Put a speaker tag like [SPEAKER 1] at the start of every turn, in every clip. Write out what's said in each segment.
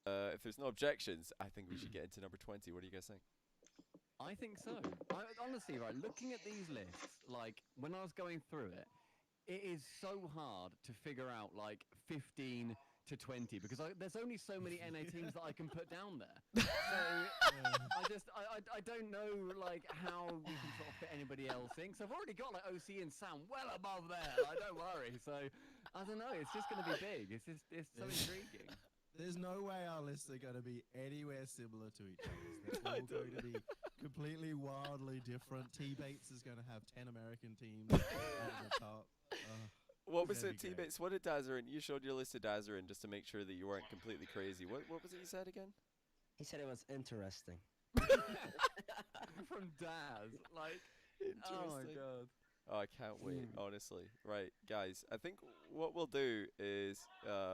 [SPEAKER 1] if there's no objections, I think we should get into number 20. What do you guys think?
[SPEAKER 2] I think so. Honestly, right, looking at these lists, like when I was going through it, it is so hard to figure out like 15 to 20 because there's only so many NA teams that I can put down there. So I don't know like how we can sort of fit anybody else in. So I've already got like OC and Sam well above there. Like, don't worry. So I don't know. It's just going to be big. It's so intriguing.
[SPEAKER 3] There's no way our lists are going to be anywhere similar to each other's. They're all going to be completely wildly different. T-Bates is going to have 10 American teams at the top.
[SPEAKER 1] What was it, T-Bates? What did Dazarin? You showed your list of Dazarin just to make sure that you weren't completely crazy. What was it you said again?
[SPEAKER 4] He said it was interesting.
[SPEAKER 2] From Daz. Like,
[SPEAKER 1] interesting.
[SPEAKER 2] Oh my god.
[SPEAKER 1] Oh, I can't wait, honestly. Right, guys, I think what we'll do is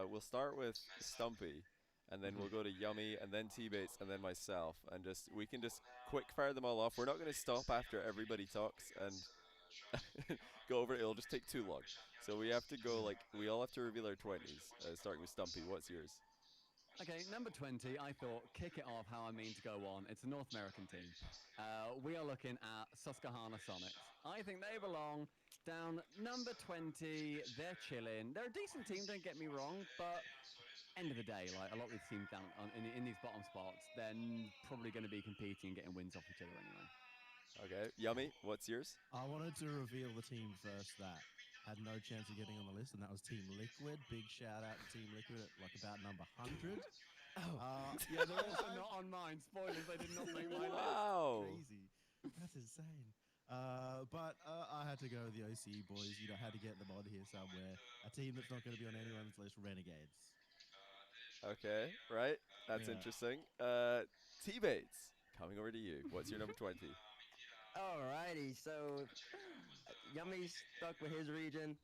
[SPEAKER 1] we'll start with Stumpy, and then we'll go to Yummy, and then T-Bates, and then myself, and we can just quick fire them all off. We're not going to stop after everybody talks and go over it. It'll just take too long. So we have to go, like, we all have to reveal our 20s, starting with Stumpy. What's yours?
[SPEAKER 2] Okay, number 20, I thought, kick it off how I mean to go on. It's a North American team. We are looking at Susquehanna Sonics. I think they belong down number 20. They're chilling. They're a decent team, don't get me wrong, but end of the day, like a lot of these teams down in these bottom spots, they're probably going to be competing and getting wins off each other anyway.
[SPEAKER 1] Okay, Yummy, what's yours?
[SPEAKER 3] I wanted to reveal the team first that had no chance of getting on the list, and that was Team Liquid. Big shout out to Team Liquid at like about number 100.
[SPEAKER 2] Yeah, they're also not on mine. Spoilers, they did not make my list.
[SPEAKER 1] Wow.
[SPEAKER 3] Crazy. That's insane. But I had to go with the OCE boys. You know, had to get them on here somewhere. A team that's not going to be on anyone's list, Renegades.
[SPEAKER 1] Okay, right. That's interesting. T-Bates, coming over to you. What's your number 20?
[SPEAKER 4] Alrighty, so Yummy's stuck with his region.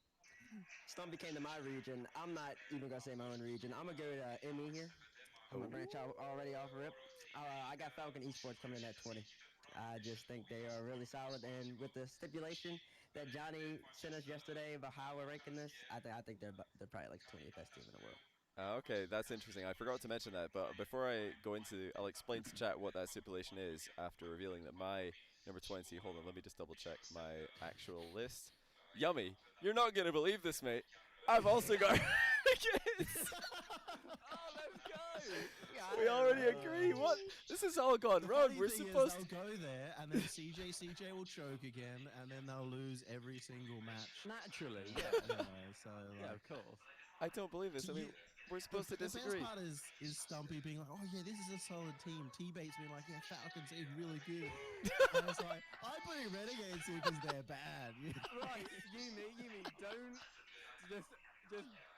[SPEAKER 4] Stumpy came to my region. I'm not even gonna say my own region. I'm gonna go to Emmy here. I'm gonna branch out already off rip. I got Falcon Esports coming in at 20. I just think they are really solid, and with the stipulation that Johnny sent us yesterday about how we're ranking this, I think they're probably like the 20th best team in the world.
[SPEAKER 1] Okay, that's interesting. I forgot to mention that, but before I go into, I'll explain to chat what that stipulation is after revealing that my number 20, hold on, let me just double check my actual list. Yummy, you're not going to believe this, mate. I've also got kids.
[SPEAKER 2] Oh, let's go!
[SPEAKER 1] We already agree. What? This has all gone wrong. We're supposed
[SPEAKER 3] to go there, and then CJ will choke again, and then they'll lose every single match.
[SPEAKER 2] Naturally.
[SPEAKER 3] Yeah, so, like,
[SPEAKER 2] yeah, of course.
[SPEAKER 1] I don't believe this. I mean, we're supposed to disagree.
[SPEAKER 3] The best part is Stumpy being like, oh yeah, this is a solid team. T-Bates being like, yeah, Falcons is really good. And it's like, I'm putting Renegades here because they're bad.
[SPEAKER 2] Right, you mean, don't just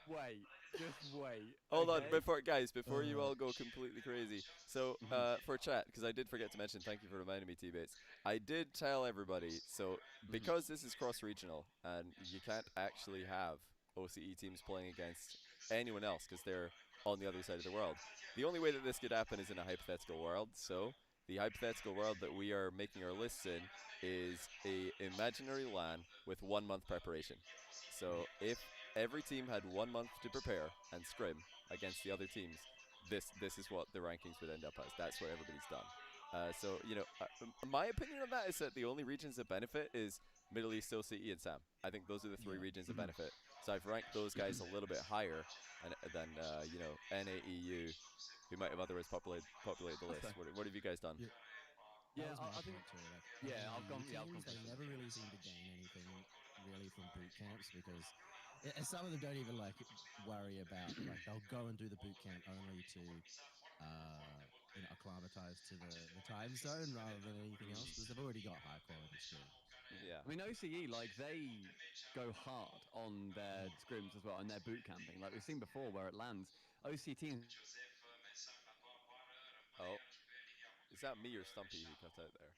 [SPEAKER 2] wait. Just wait.
[SPEAKER 1] Hold on, before you all go completely crazy. So, for chat, because I did forget to mention, thank you for reminding me, T-Bates. I did tell everybody, so because this is cross-regional, and you can't actually have OCE teams playing against anyone else because they're on the other side of the world. The only way that this could happen is in a hypothetical world. So the hypothetical world that we are making our lists in is a imaginary LAN with 1 month preparation. So if every team had 1 month to prepare and scrim against the other teams, this is what the rankings would end up as. That's what everybody's done. So, you know, my opinion on that is that the only regions that benefit is Middle East, OCE, and SAM. I think those are the three regions that benefit. So I've ranked those guys a little bit higher than you know, NAEU, who might have otherwise populated the list. What have you guys done?
[SPEAKER 3] Yeah,
[SPEAKER 2] I think. I've gone.
[SPEAKER 3] They never really seem to gain anything really from boot camps because some of them don't even like worry about, like, they'll go and do the boot camp only to you know, acclimatize to the time zone rather than anything else because they've already got high quality skill.
[SPEAKER 1] Yeah.
[SPEAKER 2] I mean, OCE, like, they go hard on their scrims as well and their boot camping. Like we've seen before where it lands. OCE teams.
[SPEAKER 1] Oh. Is that me or Stumpy who cut out there?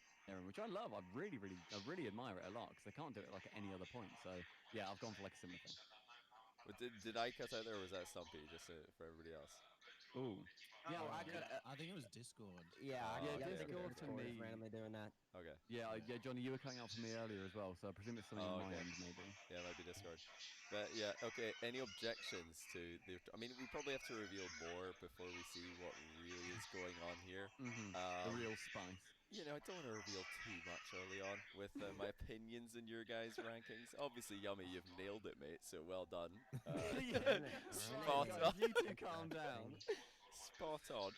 [SPEAKER 2] Which I love. I really admire it a lot because they can't do it like at any other point. So yeah, I've gone for like a similar thing.
[SPEAKER 1] But did I cut out there or was that Stumpy just for everybody else?
[SPEAKER 2] Ooh. Yeah,
[SPEAKER 4] Oh, I
[SPEAKER 2] yeah.
[SPEAKER 4] could.
[SPEAKER 3] I think it was Discord.
[SPEAKER 4] Yeah,
[SPEAKER 1] Oh,
[SPEAKER 4] yeah,
[SPEAKER 1] okay,
[SPEAKER 4] Discord
[SPEAKER 2] okay.
[SPEAKER 4] is
[SPEAKER 2] Me.
[SPEAKER 4] randomly doing that.
[SPEAKER 1] Okay.
[SPEAKER 2] Yeah, Johnny, you were cutting out for me earlier as well, so I presume it's something
[SPEAKER 1] Oh,
[SPEAKER 2] on my
[SPEAKER 1] okay.
[SPEAKER 2] end, maybe.
[SPEAKER 1] Yeah, it might be Discord. But yeah, okay. Any objections to the? I mean, we probably have to reveal more before we see what really is going on here.
[SPEAKER 2] The real spice.
[SPEAKER 1] You know, I don't want to reveal too much early on with my opinions and your guys' rankings. Obviously, Yummy, you've nailed it, mate. So well done. Spot
[SPEAKER 2] Guys,
[SPEAKER 1] on.
[SPEAKER 2] you two calm down.
[SPEAKER 1] Spot on.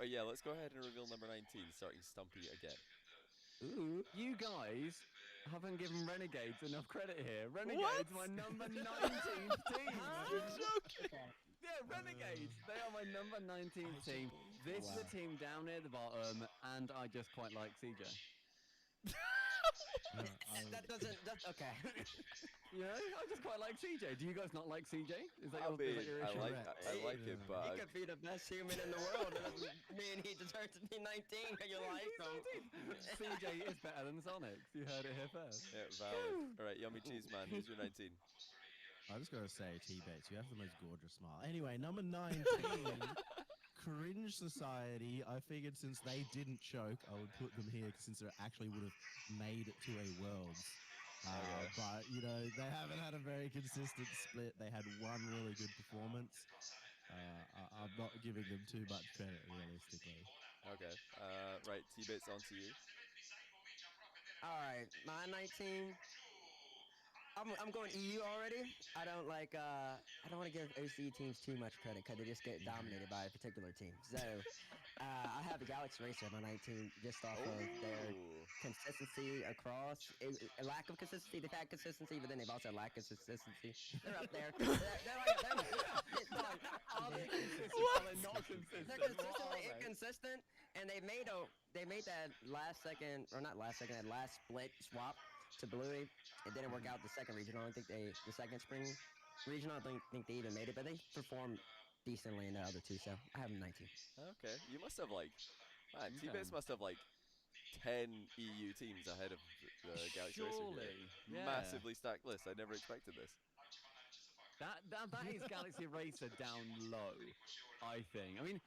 [SPEAKER 1] But yeah, let's go ahead and reveal number 19, starting Stumpy again.
[SPEAKER 2] Ooh, you guys haven't given Renegades enough credit here. Renegades, my number 19th team.
[SPEAKER 1] You're joking.
[SPEAKER 2] Yeah, Renegades. They are my number 19th team. This is a team down near the bottom, and I just quite like CJ.
[SPEAKER 4] That doesn't. That's okay.
[SPEAKER 2] You know, I just quite like CJ. Do you guys not like CJ? Is that
[SPEAKER 1] I
[SPEAKER 2] your,
[SPEAKER 1] mean,
[SPEAKER 2] is that your
[SPEAKER 1] I
[SPEAKER 2] issue?
[SPEAKER 1] like it, but
[SPEAKER 4] He could be the best human in the world. It doesn't mean he deserves to be 19 when you like him.
[SPEAKER 2] CJ is better than Sonic. You heard it here first.
[SPEAKER 1] yeah, valid. All right, Yummy Cheese Man, who's your 19?
[SPEAKER 3] I just gotta say, T-Bates, you have the most gorgeous smile. Anyway, number 19, Cringe Society. I figured since they didn't choke, I would put them here since they actually would have made it to a Worlds. But, you know, they haven't had a very consistent split. They had one really good performance. I'm not giving them too much credit, realistically.
[SPEAKER 1] Okay. Right, T-Bits, on to you.
[SPEAKER 4] All right, my 19. I'm going EU already. I don't want to give OCE teams too much credit because they just get dominated by a particular team. So I have the Galaxy Racer at my 19 just off of their consistency across. A lack of consistency. They've had consistency, but then they've also lacked consistency. They're up there.
[SPEAKER 2] Are they consistent? Are they not consistent?
[SPEAKER 4] They're consistently inconsistent, and they made that last split swap to Bluey. It didn't work out the second regional. I don't think the second spring regional, I don't think they even made it, but they performed decently in the other two, so I have them 19.
[SPEAKER 1] Okay, you must have man,
[SPEAKER 2] Okay.
[SPEAKER 1] T-Bits must have 10 EU teams ahead of the Galaxy Racer
[SPEAKER 2] Surely,
[SPEAKER 1] here.
[SPEAKER 2] yeah.
[SPEAKER 1] Massively stacked list. I never expected this.
[SPEAKER 2] That is Galaxy Racer down low, I think. I mean,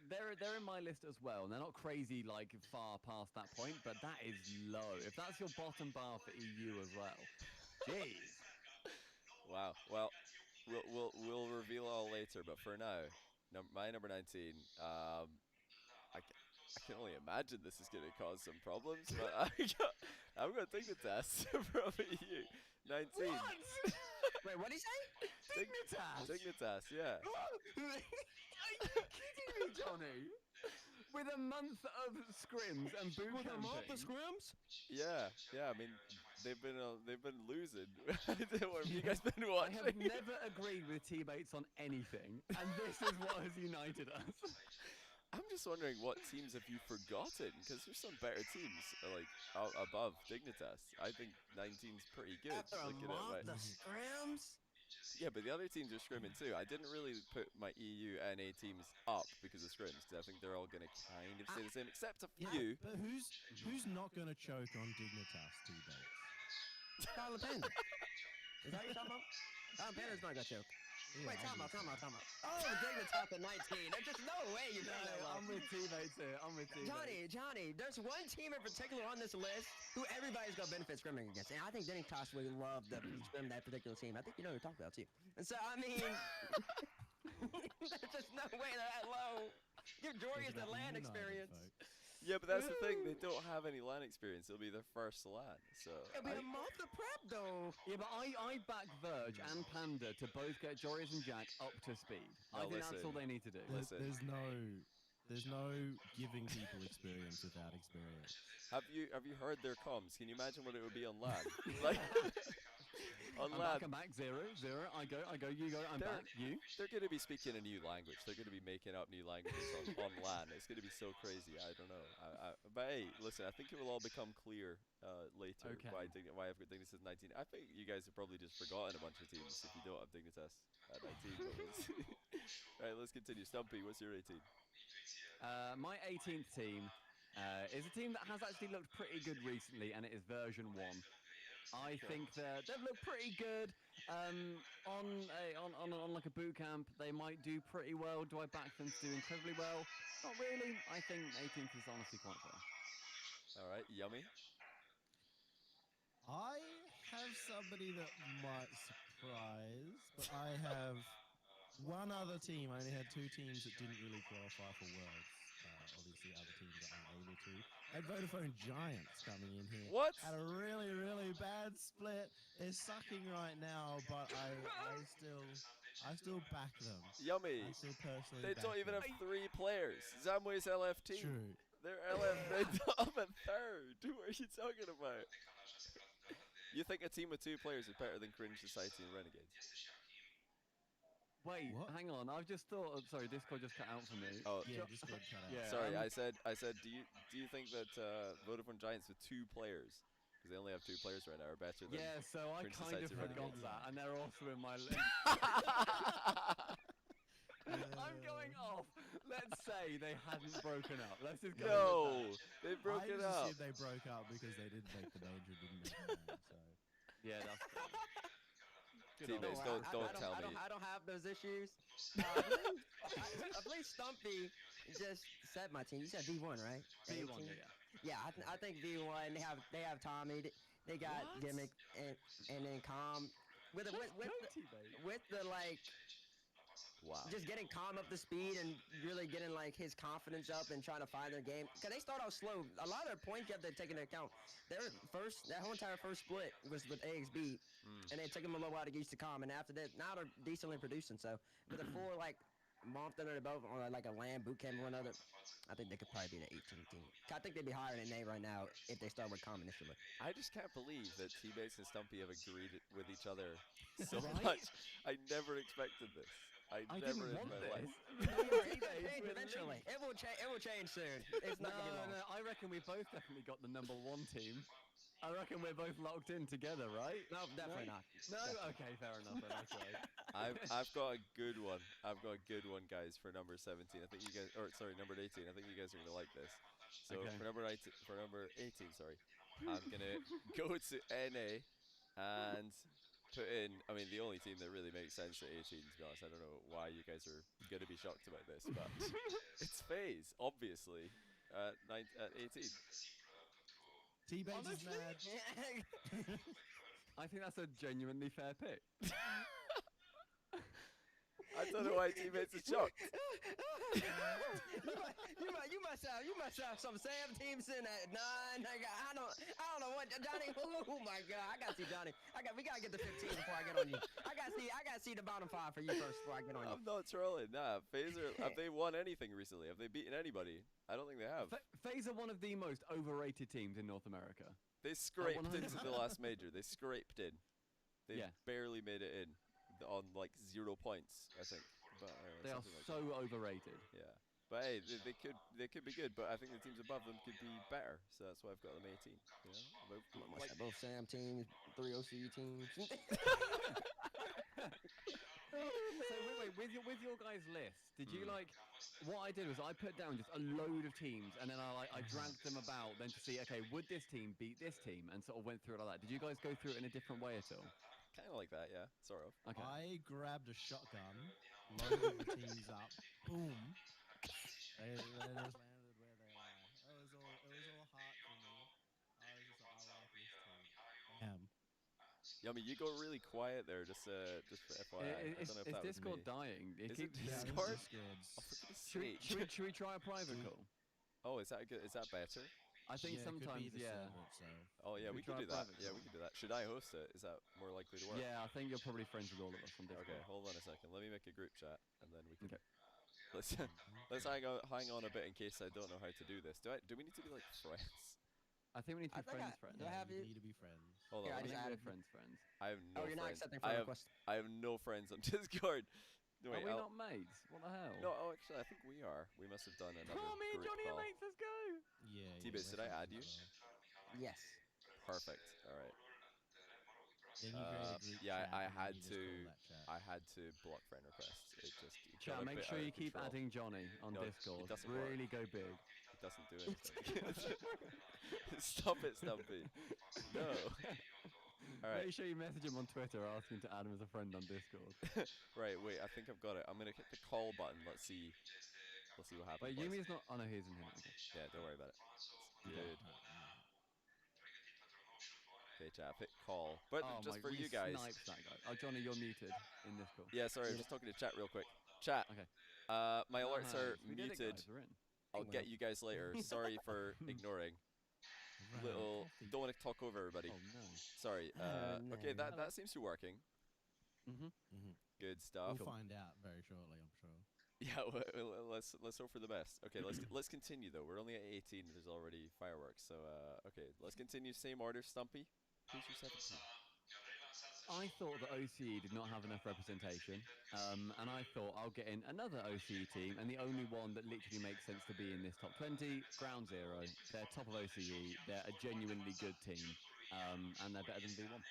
[SPEAKER 2] they're in my list as well, and they're not crazy far past that point, but that is low. If that's your bottom bar for EU as well, jeez.
[SPEAKER 1] Wow. Well, we'll reveal all later, but for now, my number 19. I can only imagine this is going to cause some problems, but I'm going to take the test from EU. 19.
[SPEAKER 2] What?
[SPEAKER 4] Wait, what did he say?
[SPEAKER 2] Dignitas!
[SPEAKER 1] Dignitas, yeah.
[SPEAKER 2] Are you kidding me, Johnny? With a month of scrims and boot camping.
[SPEAKER 4] scrims?
[SPEAKER 1] Yeah. I mean, they've been losing. What have you guys been
[SPEAKER 2] I
[SPEAKER 1] watching?
[SPEAKER 2] have never agreed with T-Bates on anything, and this is what has united us.
[SPEAKER 1] I'm just wondering, what teams have you forgotten? Because there's some better teams above Dignitas. I think 19's pretty good.
[SPEAKER 4] After a
[SPEAKER 1] Looking
[SPEAKER 4] month
[SPEAKER 1] at
[SPEAKER 4] of scrims?
[SPEAKER 1] yeah, but the other teams are scrimming too. I didn't really put my EU NA teams up because of scrims, because I think they're all going to kind of stay the same, except a few.
[SPEAKER 3] But who's not gonna choke on Dignitas, T-Bates?
[SPEAKER 4] Tyler Panda. Is that what you're talking about? Panda's not gonna choke.
[SPEAKER 3] Yeah,
[SPEAKER 4] Wait, time out. Oh, Dignitas at 19. There's just no way you're doing that well.
[SPEAKER 2] I'm with T-Bates here. I'm with T-Bates.
[SPEAKER 4] Johnny, there's one team in particular on this list who everybody's gonna benefit scrimming against, and I think Dignitas would love to scrim that particular team. I think you know who we're talking about too. And so I mean, there's just no way they're that low. Give Jorgeous the land experience.
[SPEAKER 1] Yeah, but that's the thing. They don't have any LAN experience. It'll be their first LAN. So
[SPEAKER 4] It'll be a month of prep though.
[SPEAKER 2] Yeah, but I back Verge and Panda to both get Jorgeous and Jack up to speed. I think that's all they need to do.
[SPEAKER 3] There's no giving people experience without experience.
[SPEAKER 1] Have you heard their comms? Can you imagine what it would be on LAN? On LAN,
[SPEAKER 2] I'm back, zero. I go, you go, I'm back, you.
[SPEAKER 1] they're going to be speaking a new language. They're going to be making up new languages on LAN. It's going to be so crazy. I don't know. But hey, listen, I think it will all become clear later
[SPEAKER 2] Okay.
[SPEAKER 1] why I've got Dignitas 19. I think you guys have probably just forgotten a bunch of teams if you don't have Dignitas at 19. Right, let's continue. Stumpy, what's your 18?
[SPEAKER 2] My 18th team is a team that has actually looked pretty good recently, and it is version 1. I think they've looked pretty good. On like a boot camp, they might do pretty well. Do I back them to do incredibly well? Not really. I think 18th is honestly quite fair.
[SPEAKER 1] All right, Yummy.
[SPEAKER 3] I have somebody that might surprise, but I have one other team. I only had two teams that didn't really qualify for Worlds. Obviously, other teams that aren't able to. And Vodafone Giants coming in here.
[SPEAKER 1] What?
[SPEAKER 3] Had a really, really bad split. They're sucking right now, but I still back them.
[SPEAKER 1] Yummy.
[SPEAKER 3] I still personally
[SPEAKER 1] They
[SPEAKER 3] back
[SPEAKER 1] don't even
[SPEAKER 3] them.
[SPEAKER 1] have 3 players. Zamway's LFT.
[SPEAKER 3] True.
[SPEAKER 1] They're LF up at 3rd. What are you talking about? You think a team with 2 players is better than Cringe Society and Renegades?
[SPEAKER 2] Wait,
[SPEAKER 3] What?
[SPEAKER 2] hang on. I've just thought. Sorry, Discord just cut out for me.
[SPEAKER 1] Oh,
[SPEAKER 3] Yeah, Discord cut out.
[SPEAKER 2] Yeah.
[SPEAKER 1] sorry. I said. Do you think that Vodafone Giants with 2 players, because they only have 2 players right now, are better than?
[SPEAKER 2] Yeah, so I
[SPEAKER 1] Cringe
[SPEAKER 2] kind of
[SPEAKER 1] Society
[SPEAKER 2] forgot
[SPEAKER 1] Renegades?
[SPEAKER 2] that, and they're also in my list. I'm going off. Let's say they hadn't broken up. Let's just go with
[SPEAKER 1] No,
[SPEAKER 2] that.
[SPEAKER 1] they've
[SPEAKER 3] I
[SPEAKER 1] broken
[SPEAKER 3] just
[SPEAKER 1] up.
[SPEAKER 3] assumed they broke up because they didn't make the major, didn't make the band, so.
[SPEAKER 2] Yeah, that's fair. Good on
[SPEAKER 1] Teammates,
[SPEAKER 2] them.
[SPEAKER 1] don't tell me.
[SPEAKER 4] I don't have those issues. I believe Stumpy just said my team. You said V1, right?
[SPEAKER 2] V1,
[SPEAKER 4] 18?
[SPEAKER 2] yeah.
[SPEAKER 4] Yeah, I think V1. They have Tommy. They got
[SPEAKER 1] What?
[SPEAKER 4] Gimmick and then Calm with
[SPEAKER 2] Let's go, teammate.
[SPEAKER 4] with the like
[SPEAKER 1] Wow.
[SPEAKER 4] just getting Calm up to speed and really getting like his confidence up and trying to find their game. Cause they start off slow. A lot of their points you have to take into account. That whole entire first split was with AXB, and it took them a little while to get used to Calm. And after that, now they're decently producing. So for the 4 like month under the belt on like a land boot camp or another, I think they could probably be the 18th team. I think they'd be higher than Nate right now if they start with Calm initially.
[SPEAKER 1] I just can't believe that T-Base and Stumpy have agreed with each other so
[SPEAKER 2] Right?
[SPEAKER 1] much. I never expected this. I
[SPEAKER 2] I
[SPEAKER 1] never
[SPEAKER 2] didn't
[SPEAKER 1] in
[SPEAKER 2] want
[SPEAKER 1] my
[SPEAKER 2] this.
[SPEAKER 1] life.
[SPEAKER 4] It will change eventually. It will change. It will change soon. It's
[SPEAKER 2] No,
[SPEAKER 4] not gonna be long.
[SPEAKER 2] no, I reckon we both definitely got the number 1 team. I reckon we're both locked in together, right?
[SPEAKER 4] No, definitely not.
[SPEAKER 2] No, okay, fair enough. Then, okay.
[SPEAKER 1] I've got a good one. I've got a good one, guys, for number 17. I think you guys, or sorry, number 18. I think you guys are gonna like this. So
[SPEAKER 2] Okay.
[SPEAKER 1] for number 18, sorry, I'm gonna go to NA and put in. I mean, the only team that really makes sense at 18, to be honest. I don't know why you guys are gonna be shocked about this, but it's FaZe, obviously, at 18.
[SPEAKER 3] T-Base is mad.
[SPEAKER 2] I think that's a genuinely fair pick.
[SPEAKER 1] I don't know why teammates are shocked.
[SPEAKER 4] you must have some Sam teams in at 9. I don't know what Johnny. Oh my God, I gotta see Johnny. We gotta get to 15 before I get on you. I gotta see the bottom 5 for you first before I get on you.
[SPEAKER 1] I'm not trolling. Nah, FaZe have they won anything recently? Have they beaten anybody? I don't think they have.
[SPEAKER 2] FaZe are one of the most overrated teams in North America.
[SPEAKER 1] They scraped
[SPEAKER 2] 100%.
[SPEAKER 1] into the last major. They scraped in. They
[SPEAKER 2] Yeah.
[SPEAKER 1] barely made it in on like 0 points, I think. But
[SPEAKER 2] They are
[SPEAKER 1] something like
[SPEAKER 2] so overrated.
[SPEAKER 1] that. Yeah. But hey, they could be good. But I think the teams above them could be better. So that's why I've got them 18. You know, like,
[SPEAKER 4] Both Sam teams, 3 OC teams.
[SPEAKER 2] So wait, with your guys' list, did you like? What I did was I put down just a load of teams, and then I dragged them about then to see, okay, would this team beat this team, and sort of went through it like that. Did you guys go through it in a different way at all?
[SPEAKER 1] kind of like that, yeah, sort of.
[SPEAKER 2] Okay.
[SPEAKER 3] I grabbed a shotgun, loaded the teams up, boom. They just landed where they are. It was all heart for me. I was just like, I like this team.
[SPEAKER 1] Yummy, you go really quiet there. Just for FYI. I don't know if that was
[SPEAKER 2] Discord
[SPEAKER 1] me.
[SPEAKER 2] dying? It
[SPEAKER 1] Is it
[SPEAKER 2] keeps.
[SPEAKER 3] Yeah,
[SPEAKER 1] Discord?
[SPEAKER 3] Discord's.
[SPEAKER 1] Oh, for goodness
[SPEAKER 2] Should we,
[SPEAKER 1] sake.
[SPEAKER 2] should we try a private call?
[SPEAKER 1] Oh, is that good? Is that better?
[SPEAKER 2] I think
[SPEAKER 3] Yeah, it could be
[SPEAKER 2] sometimes,
[SPEAKER 3] the
[SPEAKER 2] yeah.
[SPEAKER 3] server itself.
[SPEAKER 1] Oh yeah,
[SPEAKER 2] Should
[SPEAKER 1] we
[SPEAKER 2] we
[SPEAKER 1] can
[SPEAKER 2] try
[SPEAKER 1] do
[SPEAKER 2] a
[SPEAKER 1] that.
[SPEAKER 2] private
[SPEAKER 1] Yeah,
[SPEAKER 2] call?
[SPEAKER 1] we can do that. Should I host it? Is that more likely to work?
[SPEAKER 2] Yeah, I think you're probably friends with all of us on Discord.
[SPEAKER 1] Okay, hold on a second. Let me make a group chat, and then we can.
[SPEAKER 2] Okay.
[SPEAKER 1] Let's hang on a bit in case I don't know how to do this. Do we need to be like friends?
[SPEAKER 2] I think we need to
[SPEAKER 4] I
[SPEAKER 2] be
[SPEAKER 4] think
[SPEAKER 2] friends, friends.
[SPEAKER 4] Do I have
[SPEAKER 3] you
[SPEAKER 4] you?
[SPEAKER 3] need to be friends.
[SPEAKER 1] Hold on.
[SPEAKER 4] Here,
[SPEAKER 1] let
[SPEAKER 2] I
[SPEAKER 4] I
[SPEAKER 1] me-
[SPEAKER 2] think
[SPEAKER 4] just
[SPEAKER 2] we're
[SPEAKER 4] added-
[SPEAKER 2] friends, friends.
[SPEAKER 1] I have no
[SPEAKER 4] You're not
[SPEAKER 1] friends.
[SPEAKER 4] accepting
[SPEAKER 1] I
[SPEAKER 4] friend
[SPEAKER 1] have
[SPEAKER 4] requests.
[SPEAKER 1] I have no friends on Discord. No, wait,
[SPEAKER 2] Are we
[SPEAKER 1] I'll-
[SPEAKER 2] not mates? What the hell?
[SPEAKER 1] No, oh, actually, I think we are. We must have done another
[SPEAKER 2] Come on, me and
[SPEAKER 1] group
[SPEAKER 2] Johnny
[SPEAKER 1] call.
[SPEAKER 2] are mates. Let's go.
[SPEAKER 3] Yeah.
[SPEAKER 1] T-Base, did I add you?
[SPEAKER 4] Yes.
[SPEAKER 1] Perfect. All right.
[SPEAKER 3] Then you create a group
[SPEAKER 1] yeah,
[SPEAKER 3] chat
[SPEAKER 1] I
[SPEAKER 3] and then
[SPEAKER 1] had
[SPEAKER 3] you just
[SPEAKER 1] to.
[SPEAKER 3] call that chat.
[SPEAKER 1] I had to block friend requests. It just. it
[SPEAKER 2] Chat,
[SPEAKER 1] got a
[SPEAKER 2] make
[SPEAKER 1] bit
[SPEAKER 2] sure
[SPEAKER 1] out
[SPEAKER 2] you
[SPEAKER 1] of
[SPEAKER 2] keep
[SPEAKER 1] control.
[SPEAKER 2] adding Johnny on
[SPEAKER 1] No, it
[SPEAKER 2] Discord.
[SPEAKER 1] doesn't work.
[SPEAKER 2] Really go big.
[SPEAKER 1] It doesn't do anything. Stop it, Stumpy. No. All right.
[SPEAKER 2] Make sure you message him on Twitter asking to add him as a friend on Discord.
[SPEAKER 1] Right. Wait. I think I've got it. I'm gonna hit the call button. Let's see. Let's see what happens.
[SPEAKER 2] Wait,
[SPEAKER 1] boys.
[SPEAKER 2] Yumi's not. Oh no, he's in here. Okay.
[SPEAKER 1] Yeah. Don't worry about it. It's good. Okay, chat. Hit call. But
[SPEAKER 2] Oh
[SPEAKER 1] just
[SPEAKER 2] my,
[SPEAKER 1] for
[SPEAKER 2] we
[SPEAKER 1] you guys.
[SPEAKER 2] sniped that guy. Oh, Johnny, you're muted in this call.
[SPEAKER 1] Yeah. Sorry. I'm just talking to chat real quick. Chat.
[SPEAKER 2] Okay.
[SPEAKER 1] My alerts are
[SPEAKER 2] Nice. We did it,
[SPEAKER 1] muted.
[SPEAKER 2] guys. We're in.
[SPEAKER 1] I'll get you guys later. Sorry for ignoring. Little. Don't want to talk over everybody.
[SPEAKER 2] Oh no.
[SPEAKER 1] Sorry.
[SPEAKER 4] No.
[SPEAKER 1] Okay. That seems to be working.
[SPEAKER 2] Mhm.
[SPEAKER 1] Good stuff.
[SPEAKER 3] We'll find out very shortly, I'm sure.
[SPEAKER 1] Yeah, let's hope for the best. Okay, let's continue though. We're only at 18. There's already fireworks. So okay, let's continue. Same order, Stumpy. Who's your 17?
[SPEAKER 2] I thought that OCE did not have enough representation, and I thought I'll get in another OCE team, and the only one that literally makes sense to be in this top 20, Ground Zero. They're top of OCE. They're a genuinely good team, and they're better than V1.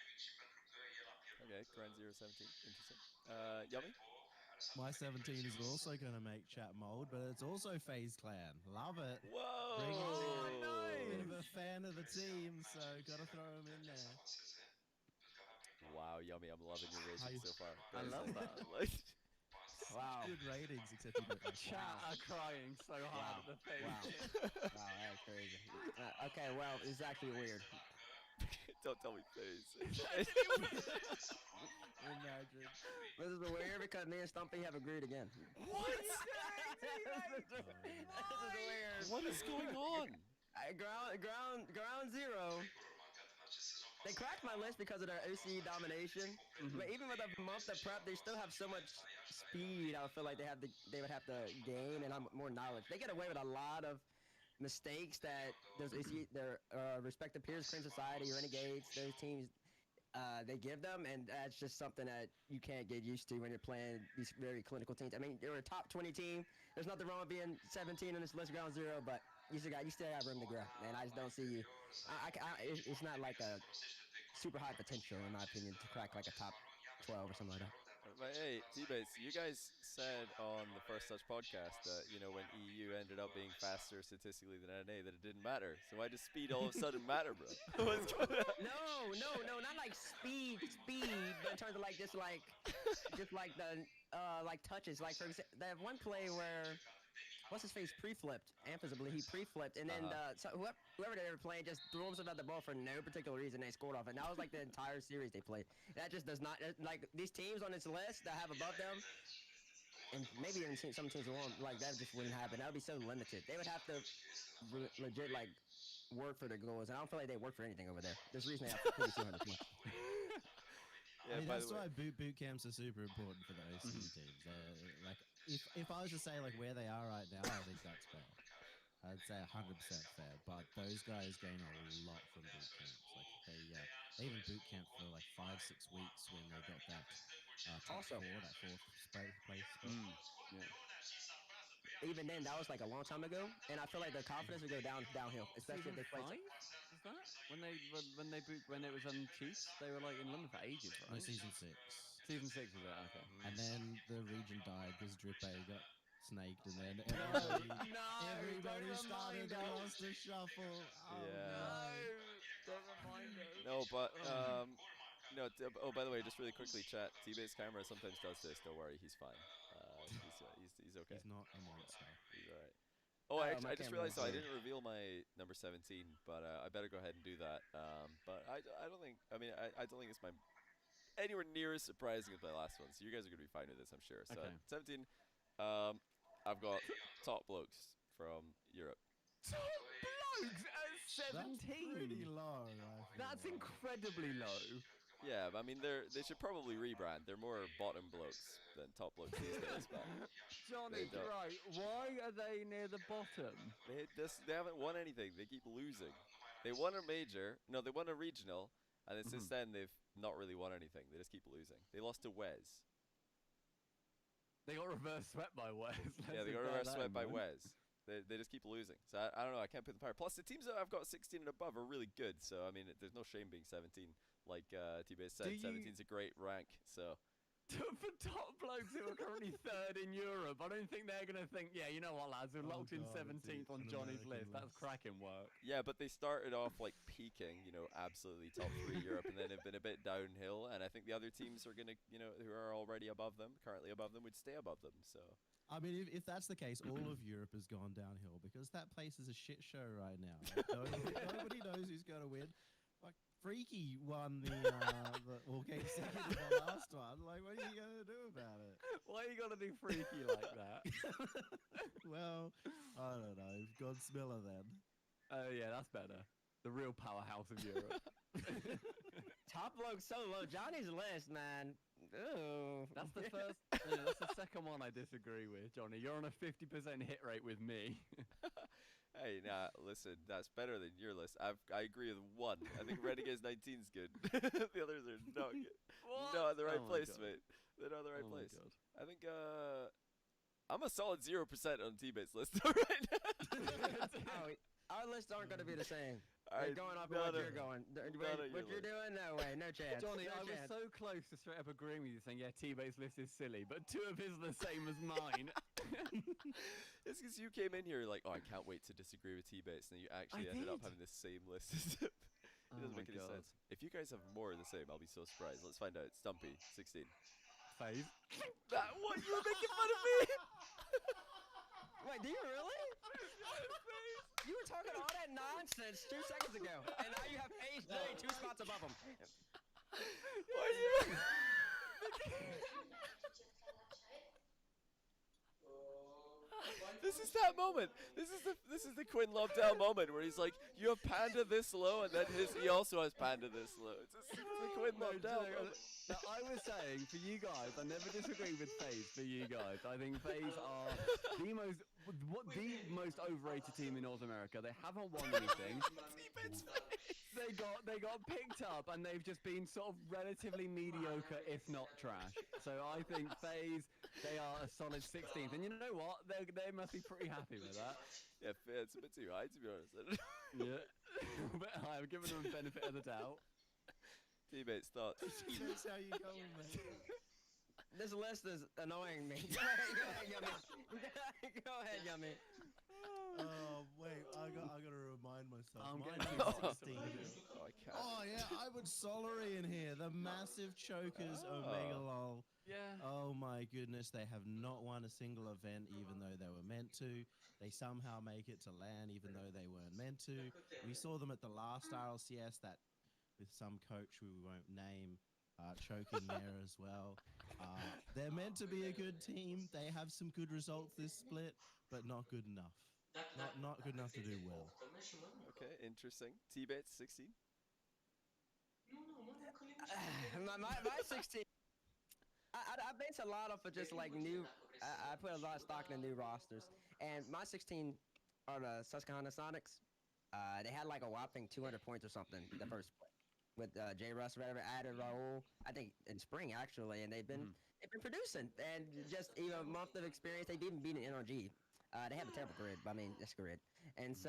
[SPEAKER 1] Okay, Grand 017. Interesting. Yummy.
[SPEAKER 3] My 17 is also going to make chat mold, but it's also FaZe Clan. Love it.
[SPEAKER 1] Whoa!
[SPEAKER 3] Bring it
[SPEAKER 2] Oh,
[SPEAKER 3] in.
[SPEAKER 2] nice.
[SPEAKER 3] Bit of a fan of the team, so gotta throw him in there.
[SPEAKER 1] Wow, Yummy. I'm loving your rating so far.
[SPEAKER 2] I love that.
[SPEAKER 1] Like,
[SPEAKER 4] Wow.
[SPEAKER 3] Good ratings, except you don't like
[SPEAKER 2] Chat are crying so hard at the face.
[SPEAKER 4] Wow. Wow, that's crazy. Okay, well, it's actually weird.
[SPEAKER 1] don't tell me face.
[SPEAKER 3] Imagine.
[SPEAKER 4] This is weird because me and Stumpy have agreed again.
[SPEAKER 1] What?
[SPEAKER 4] This is weird.
[SPEAKER 1] What is going on?
[SPEAKER 4] Ground Zero. They cracked my list because of their OCE domination, but even with a month of prep, they still have so much speed. I feel like they would have to gain and more knowledge. They get away with a lot of mistakes that those OCE, their respective peers, Crimson Society, Renegades, those teams, they give them, and that's just something that you can't get used to when you're playing these very clinical teams. I mean, you're a top 20 team. There's nothing wrong with being 17 on this list, Ground Zero, but you still got room to grow, and I just don't see you. It's not like a super high potential, in my opinion, to crack like a top 12 or something like that.
[SPEAKER 1] But hey, T-Base, you guys said on the First Touch podcast that, when EU ended up being faster statistically than NA, that it didn't matter. So why does speed all of a sudden matter, bro? What's going on?
[SPEAKER 4] No, not like speed, but in terms of like just like the like touches. Like for example, that one play where what's his face pre-flipped, Anthony, I believe he pre-flipped, and then so whoever they were playing just threw himself at the ball for no particular reason. They scored off it. And that was like the entire series they played. That just does not like these teams on this list that have above them. And maybe even some teams won't, like that just wouldn't happen. That would be so limited. They would have to legit like work for their goals, and I don't feel like they work for anything over there. There's a reason they have to pay 200 points.
[SPEAKER 1] Yeah,
[SPEAKER 3] I mean,
[SPEAKER 1] by
[SPEAKER 3] that's
[SPEAKER 1] the way.
[SPEAKER 3] why boot camps are super important for the OCE teams. Like, if I was to say like where they are right now, I think that's fair. I'd say 100% fair. But those guys gain a lot from boot camps. Like they even boot camp for like 5-6 weeks when they got that top
[SPEAKER 4] Also-
[SPEAKER 3] four, that fourth place spot.
[SPEAKER 2] Yeah.
[SPEAKER 4] Even then, that was like a long time ago, and I feel like their confidence would go downhill, especially if they play.
[SPEAKER 2] Five? Was that when it was Chiefs? They were like in London for ages,
[SPEAKER 3] No,
[SPEAKER 2] right?
[SPEAKER 3] season 6.
[SPEAKER 2] Season 6 was it? Okay.
[SPEAKER 3] And then the region died because Drippe got snaked, and then everybody started the roster shuffle. Oh,
[SPEAKER 1] Yeah.
[SPEAKER 2] Don't remind us.
[SPEAKER 1] No, but by the way, just really quickly, chat. T-Base camera sometimes does this. Don't worry, he's fine. He's okay.
[SPEAKER 3] He's not a monster.
[SPEAKER 1] He's all right. Oh, I
[SPEAKER 4] my
[SPEAKER 1] just
[SPEAKER 4] camera
[SPEAKER 1] realized I
[SPEAKER 4] is
[SPEAKER 1] didn't reveal my number 17, but I better go ahead and do that. But I don't think. I mean, I don't think it's anywhere near as surprising as my last one. So you guys are gonna be fine with this, I'm sure. So
[SPEAKER 2] Okay.
[SPEAKER 1] 17. I've got top blokes from Europe.
[SPEAKER 2] Top blokes at 17.
[SPEAKER 3] That's pretty low. I feel
[SPEAKER 2] That's
[SPEAKER 3] like.
[SPEAKER 2] incredibly low.
[SPEAKER 1] Yeah, but I mean, they should probably rebrand. They're more bottom blokes than top blokes these days. But
[SPEAKER 2] Johnny,
[SPEAKER 1] They don't.
[SPEAKER 2] right? Why are they near the bottom?
[SPEAKER 1] they haven't won anything. They keep losing. They won a major. No, they won a regional, and then since then they've not really won anything. They just keep losing. They lost to Wes.
[SPEAKER 2] They got reverse swept by Wes.
[SPEAKER 1] Yeah, they got reverse swept by Wes. They just keep losing. So I don't know. I can't put them higher. Plus, the teams that I've got 16 and above are really good. So I mean, there's no shame being 17. Like T-Base said,
[SPEAKER 2] Do you-
[SPEAKER 1] 17's a great rank. So
[SPEAKER 2] For top blokes who are currently third in Europe, I don't think they're going to think, yeah, you know what, lads, we're
[SPEAKER 3] Oh
[SPEAKER 2] locked in
[SPEAKER 3] God,
[SPEAKER 2] 17th on
[SPEAKER 3] an
[SPEAKER 2] Johnny's
[SPEAKER 3] American
[SPEAKER 2] list. That's
[SPEAKER 3] list.
[SPEAKER 2] cracking work.
[SPEAKER 1] Yeah, but they started off like peaking, absolutely top three Europe, and then have been a bit downhill. And I think the other teams are gonna, who are already above them, currently above them, would stay above them. So
[SPEAKER 3] I mean, if that's the case, all of Europe has gone downhill because that place is a shit show right now. Like, nobody knows who's going to win. Like, Freaky won came second in the last one. Like, what are you going to do about it?
[SPEAKER 2] Why are you got to be freaky like that?
[SPEAKER 3] Well, I don't know. Godsmiller then.
[SPEAKER 2] Oh, yeah, that's better. The real powerhouse of Europe.
[SPEAKER 4] Top bloke so low. Johnny's list, man. Ooh.
[SPEAKER 2] That's the first. Yeah, that's the second one I disagree with, Johnny. You're on a 50% hit rate with me.
[SPEAKER 1] hey, nah, listen, that's better than your list. I agree with one. I think Renegades 19 is good. The others are not good.
[SPEAKER 2] What?
[SPEAKER 1] Not in the right
[SPEAKER 2] Oh my
[SPEAKER 1] place,
[SPEAKER 2] God.
[SPEAKER 1] mate. They're not in the right
[SPEAKER 2] Oh my
[SPEAKER 1] place.
[SPEAKER 2] God.
[SPEAKER 1] I think I'm a solid 0% on T-Bate's list right now.
[SPEAKER 4] Oh, our lists aren't going to be the same.
[SPEAKER 1] Alright,
[SPEAKER 4] They're going off of what you're going.
[SPEAKER 1] of
[SPEAKER 4] What
[SPEAKER 1] your
[SPEAKER 4] you're doing? No way. No chance.
[SPEAKER 2] Johnny,
[SPEAKER 4] no
[SPEAKER 2] I was
[SPEAKER 4] chance.
[SPEAKER 2] so close to straight up agreeing with you, saying, yeah, T-Bate's list is silly, but two of his are the same as mine.
[SPEAKER 1] It's because you came in here like, oh, I can't wait to disagree with T-Bates, and then you actually ended up
[SPEAKER 2] did.
[SPEAKER 1] having the same list as him. It
[SPEAKER 2] Oh
[SPEAKER 1] doesn't
[SPEAKER 2] my
[SPEAKER 1] make any
[SPEAKER 2] God.
[SPEAKER 1] sense. If you guys have more of the same, I'll be so surprised. Let's find out. Stumpy, 16.
[SPEAKER 2] Phase.
[SPEAKER 1] That what? You were making fun of me?
[SPEAKER 4] Wait, do you really? You were talking all that nonsense 2 seconds ago, and now you have Paige J 2 spots above him.
[SPEAKER 1] Why are you? This is that moment. This is the Quinn Lovedale moment where he's like, you have Panda this low, and then he also has Panda this low. It's the Quinn
[SPEAKER 2] No,
[SPEAKER 1] Lovedale
[SPEAKER 2] Joe,
[SPEAKER 1] moment.
[SPEAKER 2] now, I was saying, for you guys, I never disagree with FaZe. For you guys, I think FaZe are the most overrated team in North America. They haven't won anything. They got picked up, and they've just been sort of relatively mediocre, if not trash. So I think FaZe, they are a solid 16th, and you know what? They must be pretty happy with that.
[SPEAKER 1] Yeah, it's a bit too high to be honest.
[SPEAKER 2] Yeah, a bit high. I'm giving them the benefit of the doubt.
[SPEAKER 1] Teammates thoughts.
[SPEAKER 3] That's how you go, man.
[SPEAKER 4] This list is annoying me. Go ahead, Yummy. Go ahead, Yummy.
[SPEAKER 3] Oh wait, I gotta remind myself.
[SPEAKER 2] I'm
[SPEAKER 3] Mine
[SPEAKER 2] getting
[SPEAKER 3] is
[SPEAKER 2] too
[SPEAKER 3] 16.
[SPEAKER 1] Oh, I can't.
[SPEAKER 3] Oh yeah, I would Solary in here. The massive chokers Omega Lol.
[SPEAKER 2] Yeah.
[SPEAKER 3] Oh my goodness, they have not won a single event even though they were meant to. They somehow make it to LAN even though they weren't meant to. We saw them at the last RLCS that with some coach we won't name choking there as well. They're meant to be a good team. They have some good results this split, but not good enough. Not good enough to do well.
[SPEAKER 1] Okay, interesting. T-Bates, 16.
[SPEAKER 4] My 16. I base a lot off of just like new. I put a lot of stock in the new rosters, and my 16 are the Susquehanna Sonics. They had like a whopping 200 points or something the first split with J. Russ, whatever, added Raul. I think in spring actually, and they've been producing, and just even a month of experience, they've even beaten NRG. They have a terrible grid, but I mean it's grid, and so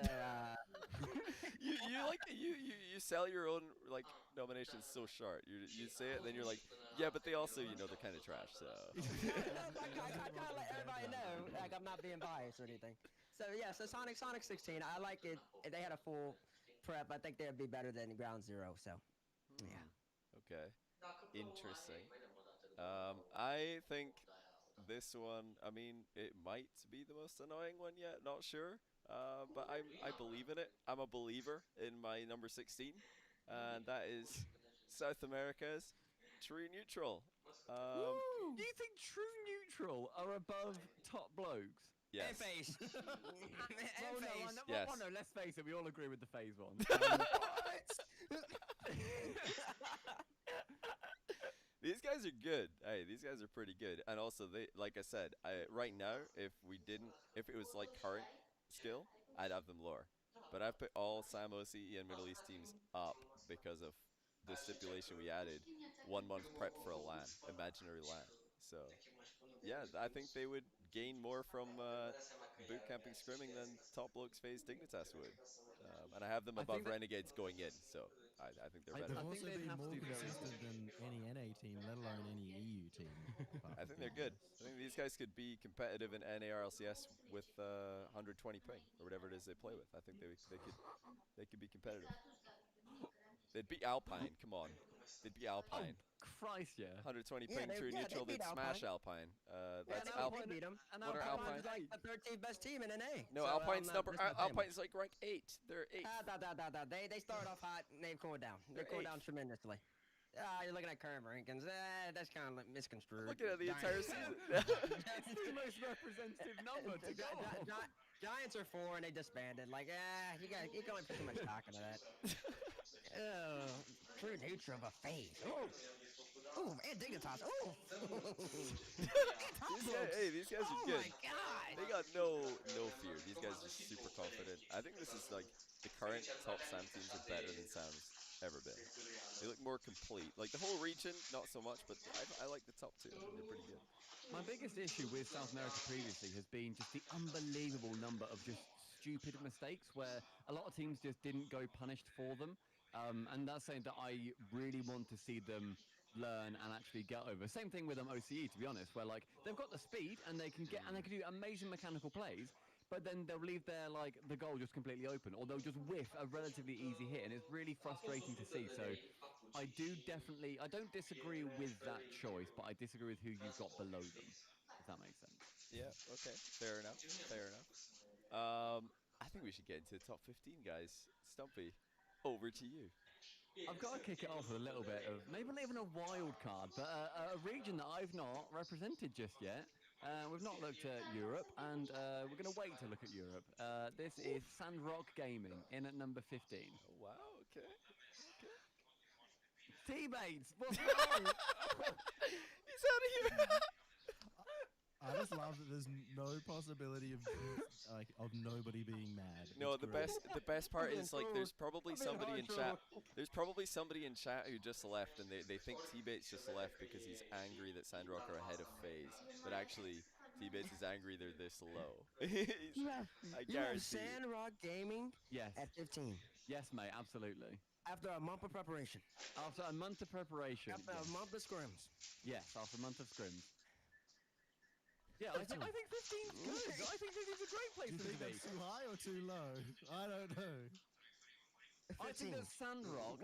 [SPEAKER 1] you sell your own like nominations so short. You say it, and then you're like, yeah, but they also they're kind of trash. So
[SPEAKER 4] I kind of let everybody know like I'm not being biased or anything. So yeah, so Sonic 16, I like it. If they had a full prep, I think they'd be better than Ground Zero. So yeah.
[SPEAKER 1] okay, interesting. I think this one, I mean, it might be the most annoying one yet. Not sure, but I believe in it. I'm a believer in my number 16, and that is South America's True Neutral.
[SPEAKER 2] Do you think True Neutral are above top blokes?
[SPEAKER 1] Yes.
[SPEAKER 4] And face.
[SPEAKER 2] Well, no,
[SPEAKER 1] Yes.
[SPEAKER 2] well, no, let's face it, we all agree with the FaZe one.
[SPEAKER 1] These guys are good. Hey, these guys are pretty good. And also, they, like I said, right now, if it was like current skill, I'd have them lower. But I've put all Sam OCE and Middle East teams up because of the stipulation we added. 1 month prep for a LAN, imaginary LAN. So, yeah, I think they would gain more from boot camping scrimming than Top Blokes Phase Dignitas would. And I have them
[SPEAKER 2] I think
[SPEAKER 1] above
[SPEAKER 2] that-
[SPEAKER 1] Renegades going in, so I think they're
[SPEAKER 2] I-
[SPEAKER 1] better.
[SPEAKER 3] They've
[SPEAKER 2] I think
[SPEAKER 3] also
[SPEAKER 2] they'd
[SPEAKER 3] been
[SPEAKER 2] have to
[SPEAKER 3] more
[SPEAKER 2] do very
[SPEAKER 3] consistent than any NA team, let alone any EU team. apart
[SPEAKER 1] I
[SPEAKER 3] from
[SPEAKER 1] think they're good.
[SPEAKER 3] DBS.
[SPEAKER 1] I think these guys could be competitive in NARLCS with 120 ping or whatever it is they play with. I think they could be competitive. They'd beat Alpine. Come on, they'd beat Alpine.
[SPEAKER 2] Christ, yeah.
[SPEAKER 1] 120
[SPEAKER 4] Yeah,
[SPEAKER 1] ping
[SPEAKER 4] they-
[SPEAKER 1] true
[SPEAKER 4] yeah, they
[SPEAKER 1] neutral.
[SPEAKER 4] beat
[SPEAKER 1] They'd smash Alpine. That's
[SPEAKER 4] they
[SPEAKER 1] Alpine.
[SPEAKER 4] beat 'em.
[SPEAKER 2] And
[SPEAKER 1] What are
[SPEAKER 2] Alpine's
[SPEAKER 1] Alpine?
[SPEAKER 4] Alpine's like the 13th best team in NA.
[SPEAKER 1] No,
[SPEAKER 4] so,
[SPEAKER 1] Alpine's
[SPEAKER 4] that's not famous.
[SPEAKER 1] Alpine's like rank 8. They're 8.
[SPEAKER 4] They started off hot and they've cooled down. They've
[SPEAKER 1] They're
[SPEAKER 4] cooled
[SPEAKER 1] eighth.
[SPEAKER 4] down tremendously. You're looking at current rankings. That's kind of misconstrued.
[SPEAKER 1] Looking at the entire season.
[SPEAKER 2] It's the most representative number to go off.
[SPEAKER 4] Giants are 4 and they disbanded. Like, you're going for too much stock into that. True nature of a phase. Ooh, and Dignitas. Ooh.
[SPEAKER 1] These guys are
[SPEAKER 4] Oh
[SPEAKER 1] good.
[SPEAKER 4] my god.
[SPEAKER 1] They got no fear. These guys are super confident. I think this is like the current top SAM teams are better than SAM's ever been. They look more complete. Like the whole region, not so much, but I like the top 2. I think they're pretty good.
[SPEAKER 2] My biggest issue with South America previously has been just the unbelievable number of just stupid mistakes where a lot of teams just didn't go punished for them. And that's something that I really want to see them learn and actually get over. Same thing with OCE, to be honest, where like they've got the speed and they can do amazing mechanical plays, but then they'll leave the goal just completely open, or they'll just whiff a relatively easy hit, and it's really frustrating to see. So I don't disagree with that choice, but I disagree with who you've got below them, if that makes sense.
[SPEAKER 1] Yeah, okay. Fair enough. I think we should get into the top 15, guys. Stumpy, over to you.
[SPEAKER 2] I've got to kick it off with a little bit of, maybe not even a wild card, but a region that I've not represented just yet. We've not looked at Europe, and we're going to wait to look at Europe. This is Sandrock Gaming, in at number 15.
[SPEAKER 1] Oh, wow, okay.
[SPEAKER 2] Teammates, what's wrong?
[SPEAKER 1] He's out of here.
[SPEAKER 3] I just love that there's no possibility of nobody being mad.
[SPEAKER 1] No,
[SPEAKER 3] It's
[SPEAKER 1] the
[SPEAKER 3] great.
[SPEAKER 1] best part is like there's
[SPEAKER 4] I'm
[SPEAKER 1] probably
[SPEAKER 4] in
[SPEAKER 1] somebody
[SPEAKER 4] high
[SPEAKER 1] in chat.
[SPEAKER 4] trouble.
[SPEAKER 1] There's probably somebody in chat who just left, and they think T-Bates just left because he's angry that Sandrock are ahead of FaZe, but actually T-Bates is angry they're this low. I
[SPEAKER 4] You have
[SPEAKER 1] guarantee.
[SPEAKER 4] Sandrock Gaming
[SPEAKER 2] Yes,
[SPEAKER 4] at 15
[SPEAKER 2] yes, mate, absolutely.
[SPEAKER 4] after a month of preparation.
[SPEAKER 2] After a month of preparation.
[SPEAKER 4] After a month of scrims.
[SPEAKER 2] Yes, after a month of scrims. Yeah, I think 15's good. I think 15's a great place
[SPEAKER 3] Do you
[SPEAKER 2] for
[SPEAKER 3] think
[SPEAKER 2] them to be.
[SPEAKER 3] that's too high or too low? I don't know.
[SPEAKER 2] I think that Sandrock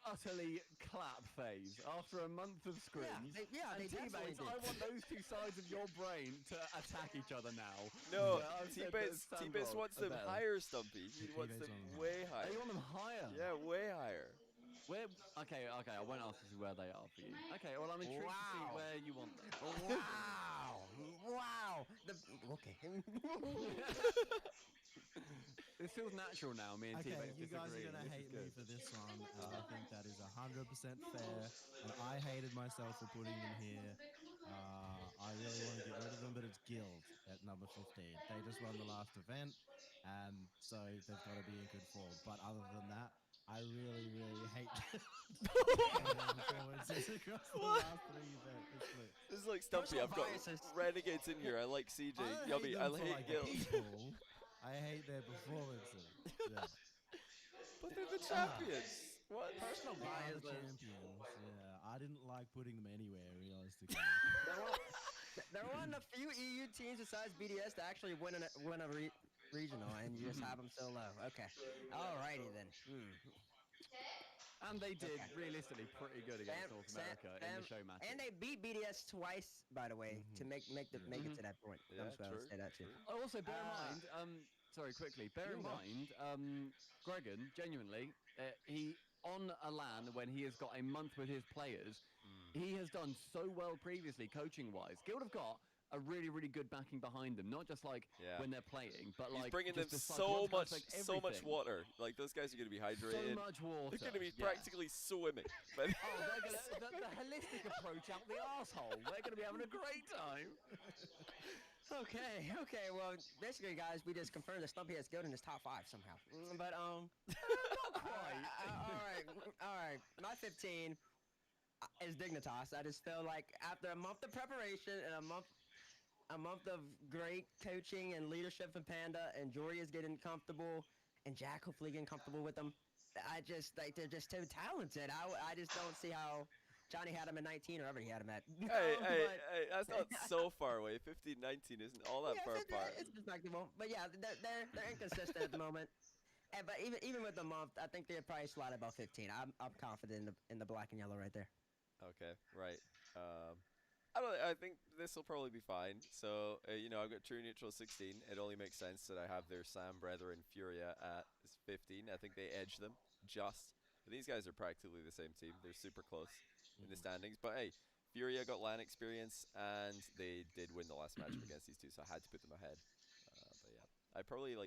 [SPEAKER 2] utterly clap phase after a month of scrims.
[SPEAKER 4] they
[SPEAKER 2] and
[SPEAKER 4] definitely
[SPEAKER 2] teammates,
[SPEAKER 4] did.
[SPEAKER 2] I want those two sides of your brain to attack each other now.
[SPEAKER 1] No,
[SPEAKER 2] Yeah, I've said that
[SPEAKER 1] T-Bates
[SPEAKER 2] Sandrock
[SPEAKER 1] wants
[SPEAKER 2] are
[SPEAKER 1] them
[SPEAKER 2] better.
[SPEAKER 1] higher, Stumpy. He wants
[SPEAKER 3] T-Bates
[SPEAKER 1] them
[SPEAKER 3] want them
[SPEAKER 1] way
[SPEAKER 2] Oh,
[SPEAKER 1] higher.
[SPEAKER 2] you want them higher?
[SPEAKER 1] Yeah, way higher.
[SPEAKER 2] Where? Okay, I won't ask you where they are for you. Okay, well I'm intrigued to see
[SPEAKER 4] Wow.
[SPEAKER 2] where you want them.
[SPEAKER 4] Wow. Okay.
[SPEAKER 2] This feels natural now, me and
[SPEAKER 3] Okay,
[SPEAKER 2] teammates
[SPEAKER 3] you guys are
[SPEAKER 2] disagreeing.
[SPEAKER 3] gonna
[SPEAKER 2] This is
[SPEAKER 3] hate me
[SPEAKER 2] good.
[SPEAKER 3] for this one, and I think that is 100% fair. And I hated myself for putting them here. I really want to get rid of them, but it's Guild at number 15. They just won the last event, and so they've got to be in good form. But other than that, I really, really hate their performances across the last 3 events.
[SPEAKER 1] This is like Stumpy.
[SPEAKER 4] Personal
[SPEAKER 1] I've got
[SPEAKER 4] biases.
[SPEAKER 1] Renegades in here. I like CJ.
[SPEAKER 3] I don't
[SPEAKER 1] Yummy.
[SPEAKER 3] hate them
[SPEAKER 1] I
[SPEAKER 3] for,
[SPEAKER 1] hate
[SPEAKER 3] like,
[SPEAKER 1] Guild.
[SPEAKER 3] people. I hate their performances. Yeah.
[SPEAKER 1] But they're the champions. What?
[SPEAKER 4] Personal
[SPEAKER 3] They are
[SPEAKER 4] bias.
[SPEAKER 3] the champions. Yeah, I didn't like putting them anywhere, realistically.
[SPEAKER 4] There weren't a few EU teams besides BDS to actually win a regional, and you just have them so low. Okay. Alrighty then.
[SPEAKER 2] And they did
[SPEAKER 4] Okay.
[SPEAKER 2] realistically pretty good against North America in the show match.
[SPEAKER 4] And they beat BDS twice, by the way, to make it to that point.
[SPEAKER 1] Yeah,
[SPEAKER 4] I'm just gonna
[SPEAKER 1] true,
[SPEAKER 4] say that too.
[SPEAKER 2] Also, bear in
[SPEAKER 4] Ah.
[SPEAKER 2] mind, sorry, quickly, bear in
[SPEAKER 4] You're
[SPEAKER 2] mind, Gregan, genuinely, he, on a LAN, when he has got a month with his players, he has done so well previously, coaching-wise. Guild have got a really, really good backing behind them, not just like
[SPEAKER 1] Yeah.
[SPEAKER 2] when they're playing, but
[SPEAKER 1] He's
[SPEAKER 2] like
[SPEAKER 1] bringing them
[SPEAKER 2] just the
[SPEAKER 1] so
[SPEAKER 2] psychological
[SPEAKER 1] much,
[SPEAKER 2] aspect,
[SPEAKER 1] so much
[SPEAKER 2] everything.
[SPEAKER 1] water. Like those guys are going to be
[SPEAKER 2] So
[SPEAKER 1] hydrated.
[SPEAKER 2] much water.
[SPEAKER 1] They're going to be
[SPEAKER 2] yeah.
[SPEAKER 1] practically swimming. But
[SPEAKER 2] Oh, they're gonna, the holistic approach out the arsehole. They're going to be having a great time.
[SPEAKER 4] Okay. Well, basically, guys, we just confirmed that Stumpy has Guild in his top 5 somehow. But
[SPEAKER 2] Not quite.
[SPEAKER 4] all right. My 15. is Dignitas. I just feel like after a month of preparation and a month of great coaching and leadership from Panda, and Jory is getting comfortable, and Jack hopefully getting comfortable with them. I just like they're just too talented. I just don't see how Johnny had him at 19 or ever he had him at.
[SPEAKER 1] Hey, that's not so far away. 15, 19 isn't all that far apart.
[SPEAKER 4] It's respectable, but yeah, they're inconsistent at the moment. But even with the month, I think they'd probably slide above 15. I'm confident in the black and yellow right there.
[SPEAKER 1] Okay, right. I think this will probably be fine. So, I've got true neutral 16. It only makes sense that I have their Sam brethren Furia at 15. I think they edge them just. But these guys are practically the same team. They're super close in the standings. But hey, Furia got LAN experience, and they did win the last matchup against these two, so I had to put them ahead. But yeah, I probably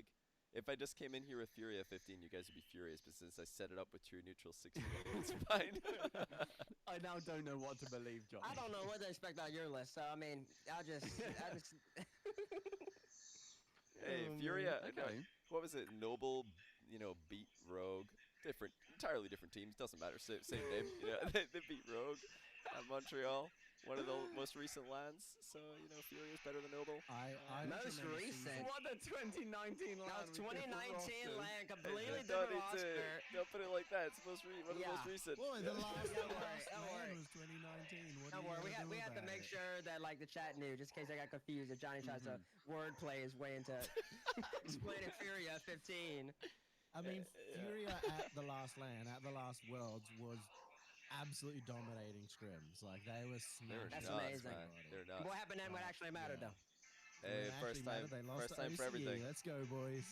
[SPEAKER 1] if I just came in here with Furia 15, you guys would be furious. But since I set it up with true neutral 16, it's fine.
[SPEAKER 2] I now don't know what to believe, John.
[SPEAKER 4] I don't know what to expect on your list. So I mean, I just.
[SPEAKER 1] Hey, Furia.
[SPEAKER 2] Okay.
[SPEAKER 1] What was it? Noble, beat Rogue. Entirely different teams. Doesn't matter. Same name. They beat Rogue at Montreal. One of the most recent lands. So Furia's better than Noble.
[SPEAKER 3] I
[SPEAKER 4] Most recent.
[SPEAKER 2] What the 2019 land?
[SPEAKER 4] That was 2019 land, completely
[SPEAKER 1] Don't
[SPEAKER 4] different
[SPEAKER 1] need to-
[SPEAKER 4] roster.
[SPEAKER 1] Don't put it like that. It's one of the most recent.
[SPEAKER 3] Boy, the last
[SPEAKER 4] Don't worry, don't
[SPEAKER 3] man
[SPEAKER 4] worry.
[SPEAKER 3] was 2019. What
[SPEAKER 4] Don't
[SPEAKER 3] are
[SPEAKER 4] worry,
[SPEAKER 3] you
[SPEAKER 4] we had to make sure that the chat knew, just in case I got confused. If Johnny tries to wordplay his way into explaining Furia 15.
[SPEAKER 3] I mean, Furia at the last LAN, at the last Worlds, was absolutely dominating scrims. Like, they were smashing.
[SPEAKER 4] That's
[SPEAKER 1] nuts,
[SPEAKER 4] amazing.
[SPEAKER 1] man. They're nuts.
[SPEAKER 4] What happened then? What actually mattered, though?
[SPEAKER 1] Hey,
[SPEAKER 3] Well,
[SPEAKER 1] first
[SPEAKER 3] actually
[SPEAKER 1] time,
[SPEAKER 3] mattered, they lost
[SPEAKER 1] first
[SPEAKER 3] to
[SPEAKER 1] time for
[SPEAKER 3] OCE.
[SPEAKER 1] everything.
[SPEAKER 3] Let's go, boys.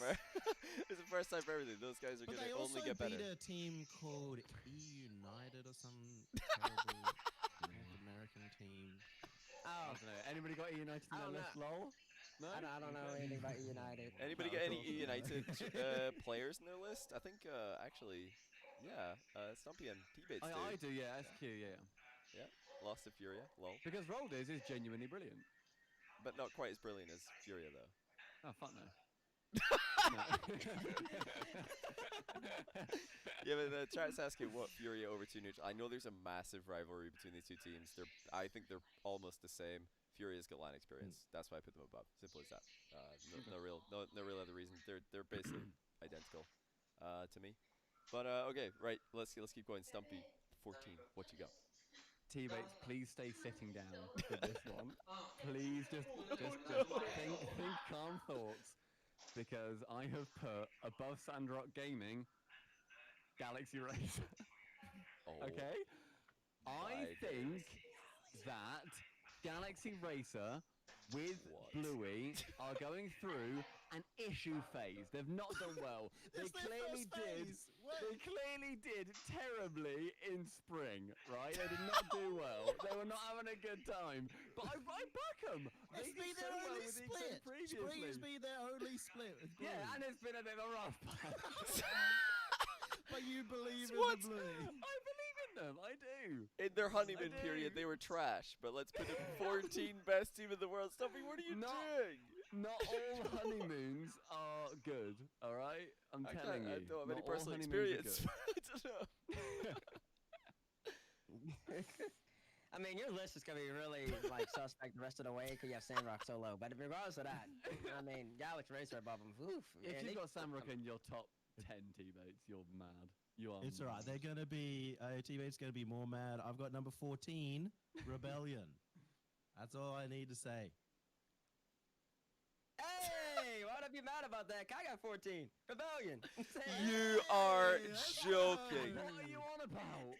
[SPEAKER 1] It's the first time for everything. Those guys are
[SPEAKER 3] But
[SPEAKER 1] gonna
[SPEAKER 3] they also
[SPEAKER 1] only get better.
[SPEAKER 3] beat a team called E-United or some terrible North American team.
[SPEAKER 4] Oh,
[SPEAKER 2] I don't know. Anybody got United in
[SPEAKER 4] I
[SPEAKER 2] their
[SPEAKER 4] don't
[SPEAKER 2] list? Lol. No.
[SPEAKER 4] I don't know anything about United.
[SPEAKER 1] Anybody
[SPEAKER 2] No,
[SPEAKER 1] get
[SPEAKER 2] of
[SPEAKER 1] any
[SPEAKER 2] course not.
[SPEAKER 1] United players in their list? I think actually, yeah, Stumpy and T-Bates do.
[SPEAKER 2] I do, yeah. SQ, yeah.
[SPEAKER 1] Yeah, lost to Furia. Lol,
[SPEAKER 2] Because Rolders is genuinely brilliant.
[SPEAKER 1] but not quite as brilliant as Furia though.
[SPEAKER 2] Oh, fuck no.
[SPEAKER 1] Yeah, but the chat's asking what Furia over to neutral. I know there's a massive rivalry between these two teams. I think they're almost the same. Furia's got LAN experience. That's why I put them above. Simple as that. No real other reason. They're basically identical to me. But okay, right. Let's keep going. Stumpy, 14. What you got?
[SPEAKER 2] T-Bates, please stay sitting down for this one. Please just think calm thoughts. Because I have put above Sandrock Gaming, Galaxy Racer.
[SPEAKER 1] Oh,
[SPEAKER 2] Okay? I
[SPEAKER 1] my
[SPEAKER 2] think that Galaxy Racer with
[SPEAKER 1] What?
[SPEAKER 2] Bluey are going through an issue phase. They've not done well. They
[SPEAKER 3] It's their
[SPEAKER 2] clearly
[SPEAKER 3] first
[SPEAKER 2] did.
[SPEAKER 3] phase. What?
[SPEAKER 2] They clearly did terribly in spring, right? They did not do well. They were not having a good time. But I back them. They
[SPEAKER 3] It's
[SPEAKER 2] did
[SPEAKER 3] been
[SPEAKER 2] so
[SPEAKER 3] their
[SPEAKER 2] well
[SPEAKER 3] only
[SPEAKER 2] with the
[SPEAKER 3] split.
[SPEAKER 2] exam previously.
[SPEAKER 3] Spring has been their only split. With Blue.
[SPEAKER 2] Yeah, and it's been a bit of a rough patch.
[SPEAKER 3] But you believe in
[SPEAKER 1] What?
[SPEAKER 3] the Blue.
[SPEAKER 2] I believe in them. I do.
[SPEAKER 1] In their honeymoon
[SPEAKER 2] I
[SPEAKER 1] period,
[SPEAKER 2] do.
[SPEAKER 1] they were trash. But let's put them 14 best team in the world. Stumpy, what are you doing?
[SPEAKER 2] Not all honeymoons are good, all right? I'm telling you.
[SPEAKER 1] I don't have any
[SPEAKER 2] not all
[SPEAKER 1] personal
[SPEAKER 2] honeymoons are
[SPEAKER 1] experience.
[SPEAKER 2] good.
[SPEAKER 1] I don't know.
[SPEAKER 4] I mean, your list is gonna be really suspect the rest of the way because you have Sandrock so low. But regardless of that, I mean, Galaxy Racer above them. Oof.
[SPEAKER 2] If
[SPEAKER 4] man,
[SPEAKER 2] you've
[SPEAKER 4] they-
[SPEAKER 2] got Samrock in your top 10 T-Bates, you're mad. You are
[SPEAKER 3] It's alright. They're gonna be T-Bate's gonna be more mad. I've got number 14, Rebellion. That's all I need to say.
[SPEAKER 4] Hey, why'd I be mad about that? I got 14. Rebellion.
[SPEAKER 1] You are
[SPEAKER 3] let's
[SPEAKER 1] joking.
[SPEAKER 3] go.
[SPEAKER 2] What are you on about?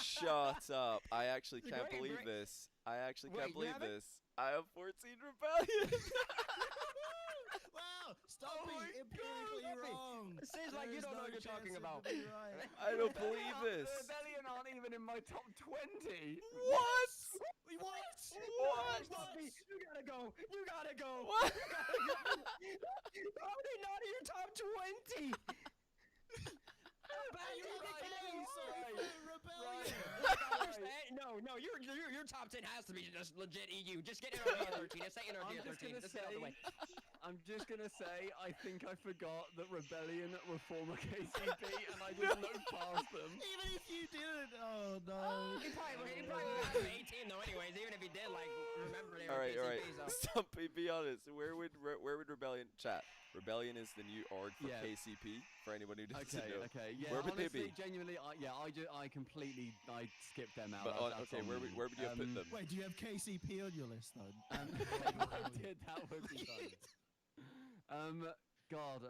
[SPEAKER 1] Shut up. I actually
[SPEAKER 4] It's a
[SPEAKER 1] can't
[SPEAKER 4] great
[SPEAKER 1] believe
[SPEAKER 4] break.
[SPEAKER 1] this. I actually
[SPEAKER 4] Wait,
[SPEAKER 1] can't
[SPEAKER 4] you
[SPEAKER 1] believe
[SPEAKER 4] have it?
[SPEAKER 1] this. I have 14 Rebellion.
[SPEAKER 3] Wow, stop
[SPEAKER 2] Oh my
[SPEAKER 3] being empirically
[SPEAKER 4] God,
[SPEAKER 3] wrong.
[SPEAKER 4] It seems like
[SPEAKER 3] There
[SPEAKER 4] you
[SPEAKER 3] is
[SPEAKER 4] don't know
[SPEAKER 3] no
[SPEAKER 4] what you're talking
[SPEAKER 3] chance
[SPEAKER 4] about.
[SPEAKER 3] it to be right.
[SPEAKER 1] I don't believe this.
[SPEAKER 2] Rebellion aren't even in my top 20.
[SPEAKER 1] What?
[SPEAKER 3] What?
[SPEAKER 1] What?
[SPEAKER 4] Bobby, you gotta go. You gotta go.
[SPEAKER 1] What?
[SPEAKER 4] You gotta go. How are they not in your top 20? How bad you think that
[SPEAKER 3] Okay,
[SPEAKER 4] is?
[SPEAKER 3] so Rebellion.
[SPEAKER 4] No, your top 10 has to be just legit EU. Just get NRG at 13. It's like NRG
[SPEAKER 2] I'm
[SPEAKER 4] at
[SPEAKER 2] just
[SPEAKER 4] 13.
[SPEAKER 2] gonna
[SPEAKER 4] Just get out of the way.
[SPEAKER 2] I'm just gonna say I think I forgot that Rebellion were former KCP, and I just looked past them.
[SPEAKER 3] Even if you didn't, oh no.
[SPEAKER 4] He probably got an 18 though. Anyways, even if he did, like, remember they were
[SPEAKER 1] All right.
[SPEAKER 4] KCP, so.
[SPEAKER 1] Stumpy, be honest. Where would Rebellion chat? Rebellion is the new org for
[SPEAKER 2] Yeah.
[SPEAKER 1] KCP. For anyone who doesn't know.
[SPEAKER 2] Okay. Yeah.
[SPEAKER 1] Where would they
[SPEAKER 2] honestly,
[SPEAKER 1] be?
[SPEAKER 2] genuinely, I completely skipped them out.
[SPEAKER 1] But
[SPEAKER 2] That's
[SPEAKER 1] okay,
[SPEAKER 2] on
[SPEAKER 1] where
[SPEAKER 2] me.
[SPEAKER 1] would you have put them?
[SPEAKER 3] Wait, do you have KCP on your list though?
[SPEAKER 2] I did. That would be fun. God.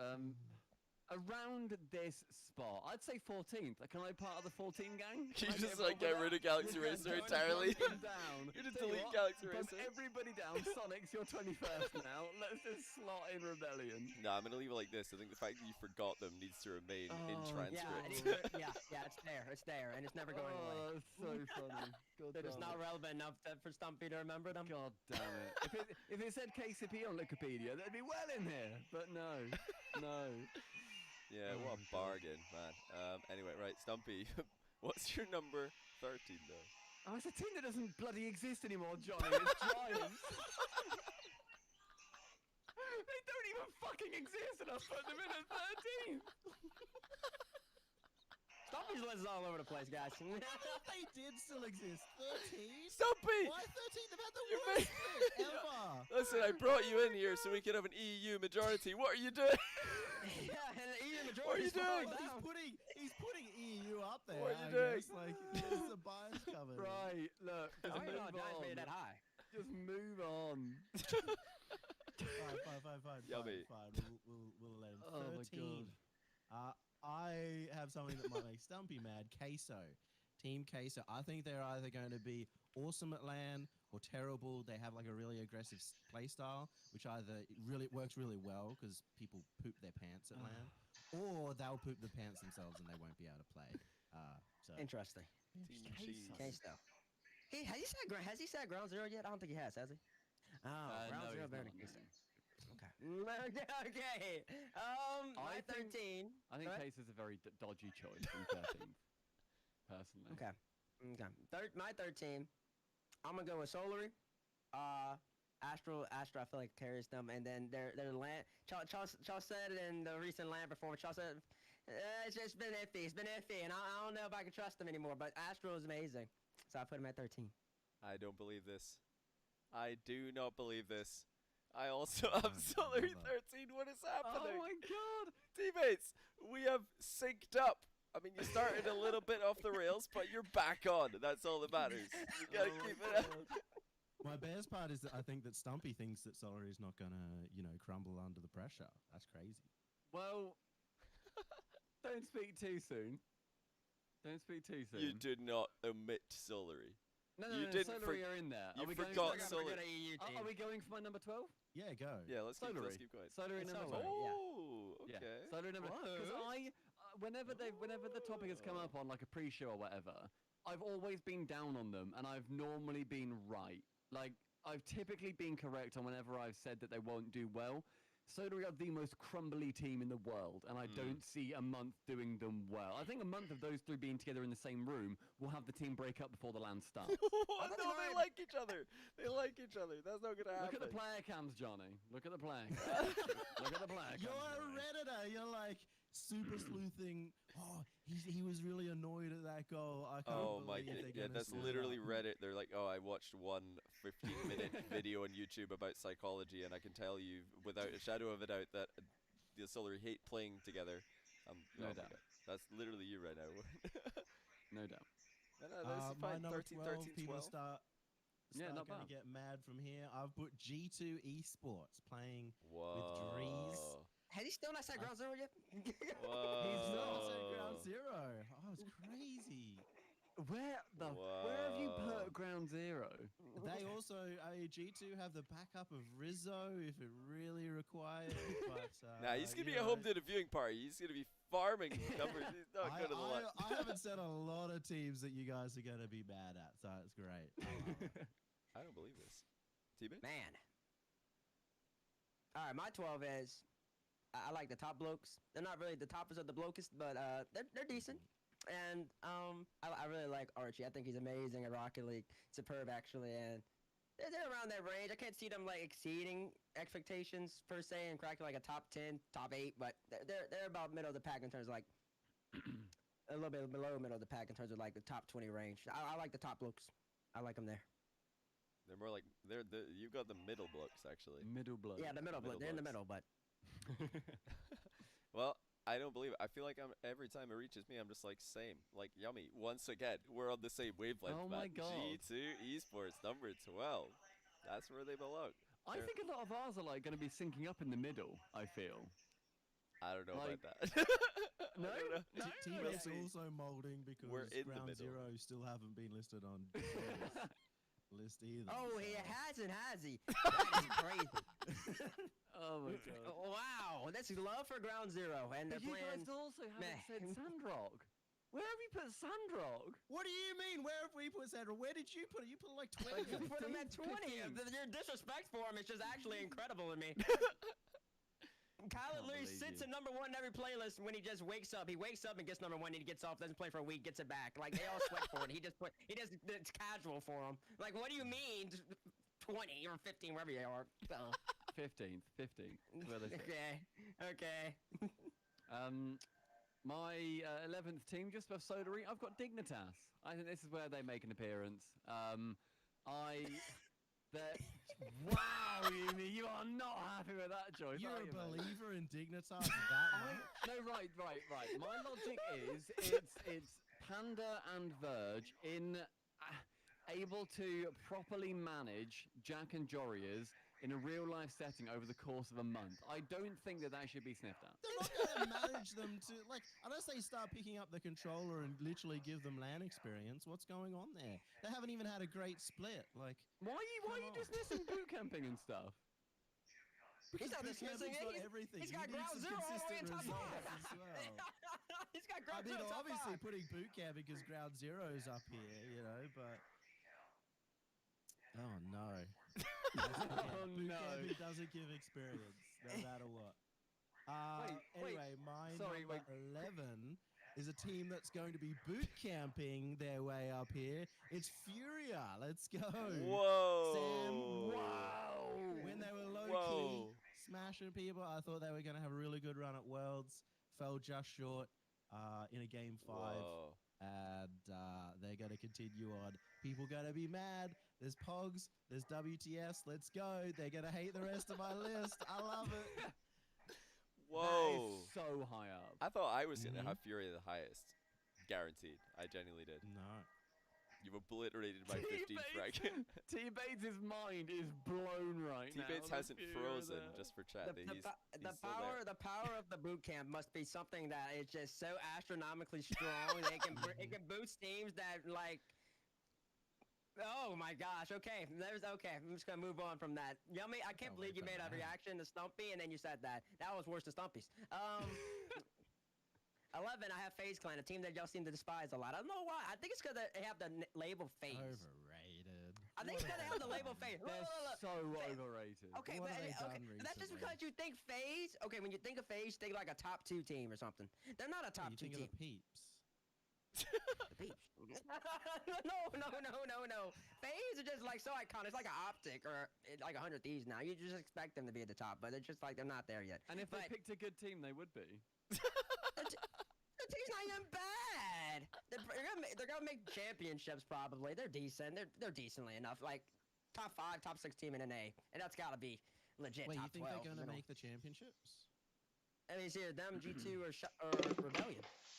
[SPEAKER 2] Around this spot, I'd say 14th. Can I part of the 14 gang?
[SPEAKER 1] You
[SPEAKER 2] Can I
[SPEAKER 1] just like get rid of Galaxy Racer
[SPEAKER 2] Don't
[SPEAKER 1] entirely.
[SPEAKER 2] bump them down.
[SPEAKER 1] You just
[SPEAKER 2] Tell
[SPEAKER 1] delete
[SPEAKER 2] what,
[SPEAKER 1] Galaxy
[SPEAKER 2] bump
[SPEAKER 1] Racer.
[SPEAKER 2] everybody down. Sonic's your 21st now. Let's just slot in Rebellion.
[SPEAKER 1] No, I'm gonna leave it like this. I think the fact that you forgot them needs to remain in
[SPEAKER 2] Oh,
[SPEAKER 1] transcript.
[SPEAKER 4] Yeah, it's there, and it's never going away.
[SPEAKER 2] Oh, that's so funny. God
[SPEAKER 4] It's
[SPEAKER 2] damn
[SPEAKER 4] not
[SPEAKER 2] it.
[SPEAKER 4] relevant enough for Stumpy to remember them.
[SPEAKER 2] God damn it. If it said KCP on Wikipedia, that'd be well in here. But no.
[SPEAKER 1] Yeah,
[SPEAKER 2] Oh
[SPEAKER 1] what a
[SPEAKER 2] my God.
[SPEAKER 1] bargain, man. Anyway, right, Stumpy, what's your number 13 though?
[SPEAKER 2] Oh, it's a team that doesn't bloody exist anymore, Johnny. It's Giants. They don't even fucking exist, and I put them in at 13th.
[SPEAKER 4] Stumpy's list is all over the place, guys.
[SPEAKER 3] They did still exist. 13?
[SPEAKER 1] Stumpy!
[SPEAKER 3] Why 13? They've had the
[SPEAKER 1] You're
[SPEAKER 3] worst split ever.
[SPEAKER 1] Listen, I brought you in here so we could have an EU majority. What are you doing?
[SPEAKER 4] Yeah, and the EU
[SPEAKER 1] What are you
[SPEAKER 4] majority's
[SPEAKER 1] doing?
[SPEAKER 4] falling down.
[SPEAKER 3] He's putting EU up there.
[SPEAKER 1] What are you
[SPEAKER 3] I
[SPEAKER 1] doing?
[SPEAKER 3] guess. Like, there's a bias covered.
[SPEAKER 2] Right, look.
[SPEAKER 4] I
[SPEAKER 2] Just
[SPEAKER 4] didn't know
[SPEAKER 2] move
[SPEAKER 4] Giants made
[SPEAKER 2] on.
[SPEAKER 4] it that high.
[SPEAKER 2] Just move on.
[SPEAKER 3] Fine.
[SPEAKER 1] Yummy.
[SPEAKER 3] Fine. We'll let him.
[SPEAKER 2] Oh my
[SPEAKER 3] 13. I have something that might make Stumpy mad. Queso. Team Queso. I think they're either going to be awesome at LAN or terrible. They have like a really aggressive play style, which either really works really well because people poop their pants at LAN, or they'll poop their pants themselves and they won't be able to play. So
[SPEAKER 4] Interesting.
[SPEAKER 1] Team Cheese.
[SPEAKER 4] Case though. Has he said Ground Zero yet? I don't think he has he? Oh,
[SPEAKER 2] no,
[SPEAKER 4] Ground Zero
[SPEAKER 2] he's
[SPEAKER 4] better
[SPEAKER 2] not,
[SPEAKER 4] than Case.
[SPEAKER 2] no.
[SPEAKER 4] Okay. My 13.
[SPEAKER 2] I think
[SPEAKER 4] Right?
[SPEAKER 2] Case is a very dodgy choice in 13th, personally.
[SPEAKER 4] Okay. My 13. I'm gonna go with Solary. Astro, I feel like carries them, and then their land. Chaw said in the recent land performance, Chaw said it's just been iffy. It's been iffy, and I don't know if I can trust them anymore. But Astro is amazing, so I put him at 13.
[SPEAKER 1] I don't believe this. I do not believe this. I also have Solary 13. What is happening?
[SPEAKER 2] Oh my god!
[SPEAKER 1] Teammates, we have synced up. I mean, you started a little bit off the rails, but you're back on. That's all that matters. You gotta keep it up.
[SPEAKER 3] my best part is that I think that Stumpy thinks that Solary is not gonna, crumble under the pressure. That's crazy.
[SPEAKER 2] Well, don't speak too soon. Don't speak too soon.
[SPEAKER 1] You did not omit Solary.
[SPEAKER 2] No,
[SPEAKER 1] you didn't
[SPEAKER 2] Solary are in there.
[SPEAKER 1] you
[SPEAKER 2] Are we
[SPEAKER 1] forgot
[SPEAKER 2] going,
[SPEAKER 1] Solary.
[SPEAKER 2] are we going for my number 12?
[SPEAKER 3] Yeah, go.
[SPEAKER 1] Yeah, let's keep
[SPEAKER 2] Solary.
[SPEAKER 1] going.
[SPEAKER 2] Solary
[SPEAKER 4] It's
[SPEAKER 2] number 12.
[SPEAKER 4] Solary. Yeah.
[SPEAKER 1] Oh, okay.
[SPEAKER 2] Yeah, Solary number. Because whenever the topic has come up on like a pre-show or whatever, I've always been down on them, and I've normally been right. Like I've typically been correct on whenever I've said that they won't do well. Solary are the most crumbly team in the world, and I don't see a month doing them well. I think a month of those three being together in the same room will have the team break up before the LAN starts.
[SPEAKER 1] What? No, they like each other. They like each other. That's not gonna happen.
[SPEAKER 2] Look at the player cams, Johnny. Look at the player cams. Look at the player cams.
[SPEAKER 3] You're a
[SPEAKER 2] Johnny.
[SPEAKER 3] Redditor. You're like super sleuthing. Oh, he was really annoyed at that goal. I can't
[SPEAKER 1] Oh my
[SPEAKER 3] believe
[SPEAKER 1] god.
[SPEAKER 3] they're
[SPEAKER 1] Yeah,
[SPEAKER 3] gonna
[SPEAKER 1] that's
[SPEAKER 3] screw it
[SPEAKER 1] literally
[SPEAKER 3] up."
[SPEAKER 1] Reddit. They're like, oh, I watched one 15-minute video on YouTube about psychology, and I can tell you without a shadow of a doubt that the Solary hate playing together.
[SPEAKER 2] No
[SPEAKER 1] oh my
[SPEAKER 2] doubt.
[SPEAKER 1] God. That's literally you right now.
[SPEAKER 2] No doubt.
[SPEAKER 1] No, this is
[SPEAKER 3] My
[SPEAKER 1] fine.
[SPEAKER 3] number
[SPEAKER 1] 13,
[SPEAKER 3] 12,
[SPEAKER 1] 13,
[SPEAKER 3] people
[SPEAKER 1] 12.
[SPEAKER 3] start
[SPEAKER 2] Yeah, not
[SPEAKER 3] gonna
[SPEAKER 2] bad.
[SPEAKER 3] get mad from here. I've put G2 Esports playing
[SPEAKER 1] Whoa.
[SPEAKER 3] Drees.
[SPEAKER 4] Has he still not said Ground Zero yet?
[SPEAKER 1] Whoa.
[SPEAKER 3] He's not at Ground Zero. Oh, it's crazy.
[SPEAKER 2] Where have you put Ground Zero?
[SPEAKER 3] They also, G2 have the backup of Rizzo if it really required. But,
[SPEAKER 1] Nah, he's gonna be at home doing a viewing party. He's gonna be farming numbers. He's not going to the line.
[SPEAKER 3] I haven't said a lot of teams that you guys are going to be bad at, so it's great.
[SPEAKER 1] I don't believe this. T-Bit?
[SPEAKER 4] Man. All right, my 12 is I like the top blokes. They're not really the toppers of the blokest, but they're decent. And I really like Archie. I think he's amazing at Rocket League. Superb, actually. And they're around that range. I can't see them like exceeding expectations per se and cracking like a top 10, top 8, but they're about middle of the pack in terms of like a little bit below middle of the pack in terms of like the top 20 range. I like the top looks. I like them there.
[SPEAKER 1] They're more like you got the middle blokes actually.
[SPEAKER 2] Middle blood.
[SPEAKER 4] Yeah, the middle.
[SPEAKER 1] Middle
[SPEAKER 4] They're in the
[SPEAKER 1] blokes.
[SPEAKER 4] middle, but
[SPEAKER 1] Well, I don't believe it. I feel like every time it reaches me, I'm just like same. Like Yummy. Once again, we're on the same wavelength.
[SPEAKER 2] Oh my
[SPEAKER 1] man.
[SPEAKER 2] God.
[SPEAKER 1] G2 Esports number 12. That's where they belong.
[SPEAKER 2] I think a lot of ours are like going to be syncing up in the middle. I feel.
[SPEAKER 1] I don't know
[SPEAKER 2] like-
[SPEAKER 1] about that.
[SPEAKER 2] No,
[SPEAKER 1] I don't know.
[SPEAKER 2] no.
[SPEAKER 3] Teammates
[SPEAKER 1] see.
[SPEAKER 3] also molding because
[SPEAKER 1] We're in the
[SPEAKER 3] Ground
[SPEAKER 1] middle.
[SPEAKER 3] Zero still haven't been listed on Johnny's list either.
[SPEAKER 4] oh, he
[SPEAKER 3] so-
[SPEAKER 4] hasn't, has he? That is crazy.
[SPEAKER 2] Oh my god.
[SPEAKER 4] Wow, that's love for Ground Zero, and they're
[SPEAKER 2] But you
[SPEAKER 4] playing.
[SPEAKER 2] guys also haven't
[SPEAKER 4] meh.
[SPEAKER 2] said Sandrock. Where have you put Sandrock?
[SPEAKER 3] What do you mean? Where have we put Sandra? Where did you put it? You put it like 20.
[SPEAKER 4] You put him at 20.
[SPEAKER 2] 15.
[SPEAKER 4] Your disrespect for him is just actually incredible to me. Kyle
[SPEAKER 2] Can't
[SPEAKER 4] literally
[SPEAKER 2] believe
[SPEAKER 4] sits
[SPEAKER 2] you.
[SPEAKER 4] in number 1 in every playlist when he just wakes up. He wakes up and gets number 1, and he gets off, doesn't play for a week, gets it back. Like they all sweat for it. It's casual for him. Like, what do you mean 20 or 15, wherever you are?
[SPEAKER 2] 15th. Where they sit.
[SPEAKER 4] Okay.
[SPEAKER 2] My 11th team, just above Sodery, I've got Dignitas. I think this is where they make an appearance. Wow, Yumi, you are not happy with that choice.
[SPEAKER 3] You're
[SPEAKER 2] are
[SPEAKER 3] a
[SPEAKER 2] you, mate?
[SPEAKER 3] believer in Dignitas that much?
[SPEAKER 2] No, right. My logic is it's Panda and Verge in able to properly manage Jack and Jorias in a real life setting over the course of a month. I don't think that should be sniffed at.
[SPEAKER 3] They're not going to manage them to, like, unless they start picking up the controller and literally give them LAN experience. What's going on there? They haven't even had a great split. Like,
[SPEAKER 2] Why are you
[SPEAKER 3] Come on.
[SPEAKER 2] dismissing boot camping and stuff?
[SPEAKER 4] He's not
[SPEAKER 3] boot
[SPEAKER 4] dismissing
[SPEAKER 3] camping's
[SPEAKER 4] it.
[SPEAKER 3] not everything.
[SPEAKER 4] He's
[SPEAKER 3] You
[SPEAKER 4] got
[SPEAKER 3] need
[SPEAKER 4] Ground
[SPEAKER 3] some
[SPEAKER 4] Zero all the way in
[SPEAKER 3] consistent
[SPEAKER 4] top 5.
[SPEAKER 3] results as well.
[SPEAKER 4] He's got
[SPEAKER 3] I
[SPEAKER 4] Ground
[SPEAKER 3] mean,
[SPEAKER 4] Zero top
[SPEAKER 3] obviously
[SPEAKER 4] 5.
[SPEAKER 3] putting boot camp because Ground Zero's up here, you know, but. Oh no.
[SPEAKER 2] Oh,
[SPEAKER 3] Boot
[SPEAKER 2] no.
[SPEAKER 3] camping doesn't give experience, no matter what.
[SPEAKER 2] Wait,
[SPEAKER 3] Anyway, my
[SPEAKER 2] sorry,
[SPEAKER 3] number 11 is a team that's going to be boot camping their way up here. It's Furia. Let's go.
[SPEAKER 1] Whoa.
[SPEAKER 3] Sam,
[SPEAKER 2] Wow.
[SPEAKER 3] when they were low
[SPEAKER 1] Whoa.
[SPEAKER 3] key smashing people, I thought they were going to have a really good run at Worlds. Fell just short in a game 5.
[SPEAKER 1] Whoa.
[SPEAKER 3] And they're going to continue on. People going to be mad. There's Pogs. There's WTS. Let's go. They're going to hate the rest of my list. I love it.
[SPEAKER 1] Whoa.
[SPEAKER 2] That is so high up.
[SPEAKER 1] I thought I was going to
[SPEAKER 3] Mhm.
[SPEAKER 1] have Fury the highest. Guaranteed. I genuinely did.
[SPEAKER 3] No.
[SPEAKER 1] You've obliterated my 15th bracket.
[SPEAKER 2] T-Bates' mind is blown right now.
[SPEAKER 1] T-Bates
[SPEAKER 2] The
[SPEAKER 1] hasn't
[SPEAKER 2] Fury
[SPEAKER 1] frozen,
[SPEAKER 2] there.
[SPEAKER 1] just for chat.
[SPEAKER 4] The,
[SPEAKER 1] He's still
[SPEAKER 4] the power of the boot camp must be something that is just so astronomically strong. It can boost teams that like. Oh my gosh! Okay, okay. I'm just gonna move on from that. Yummy, I can't
[SPEAKER 3] Can't
[SPEAKER 4] believe
[SPEAKER 3] wait
[SPEAKER 4] you
[SPEAKER 3] for
[SPEAKER 4] made a
[SPEAKER 3] that.
[SPEAKER 4] reaction to Stumpy and then you said that. That was worse than Stumpy's. 11, I have FaZe Clan, a team that y'all seem to despise a lot. I don't know why. I think it's because they have the label FaZe.
[SPEAKER 3] Overrated.
[SPEAKER 4] I think it's because they have the label FaZe. Look,
[SPEAKER 2] They're
[SPEAKER 4] look, look.
[SPEAKER 2] so
[SPEAKER 4] Say-
[SPEAKER 2] overrated.
[SPEAKER 4] Okay,
[SPEAKER 3] What
[SPEAKER 4] but
[SPEAKER 3] have they
[SPEAKER 4] okay,
[SPEAKER 3] done
[SPEAKER 4] that's just
[SPEAKER 3] recently?
[SPEAKER 4] because you think FaZe. Okay, when you think of FaZe, think like a top 2 team or something. They're not a top
[SPEAKER 3] You
[SPEAKER 4] 2
[SPEAKER 3] think
[SPEAKER 4] team.
[SPEAKER 3] of the peeps.
[SPEAKER 4] The Peeps. No. FaZe are just like so iconic. It's like an Optic or like 100 Thieves now. You just expect them to be at the top, but it's just like they're not there yet.
[SPEAKER 2] And if
[SPEAKER 4] But-
[SPEAKER 2] they picked a good team, they would be.
[SPEAKER 4] The team's not even bad. They're gonna make championships probably. They're decent. They're decently enough. Like top 5, top 6 team in an A, and that's gotta be legit.
[SPEAKER 3] Wait, you
[SPEAKER 4] top
[SPEAKER 3] think
[SPEAKER 4] 12.
[SPEAKER 3] they're going to
[SPEAKER 4] you know?
[SPEAKER 3] make the championships?
[SPEAKER 4] I mean, it's either them, G2, or Rebellion.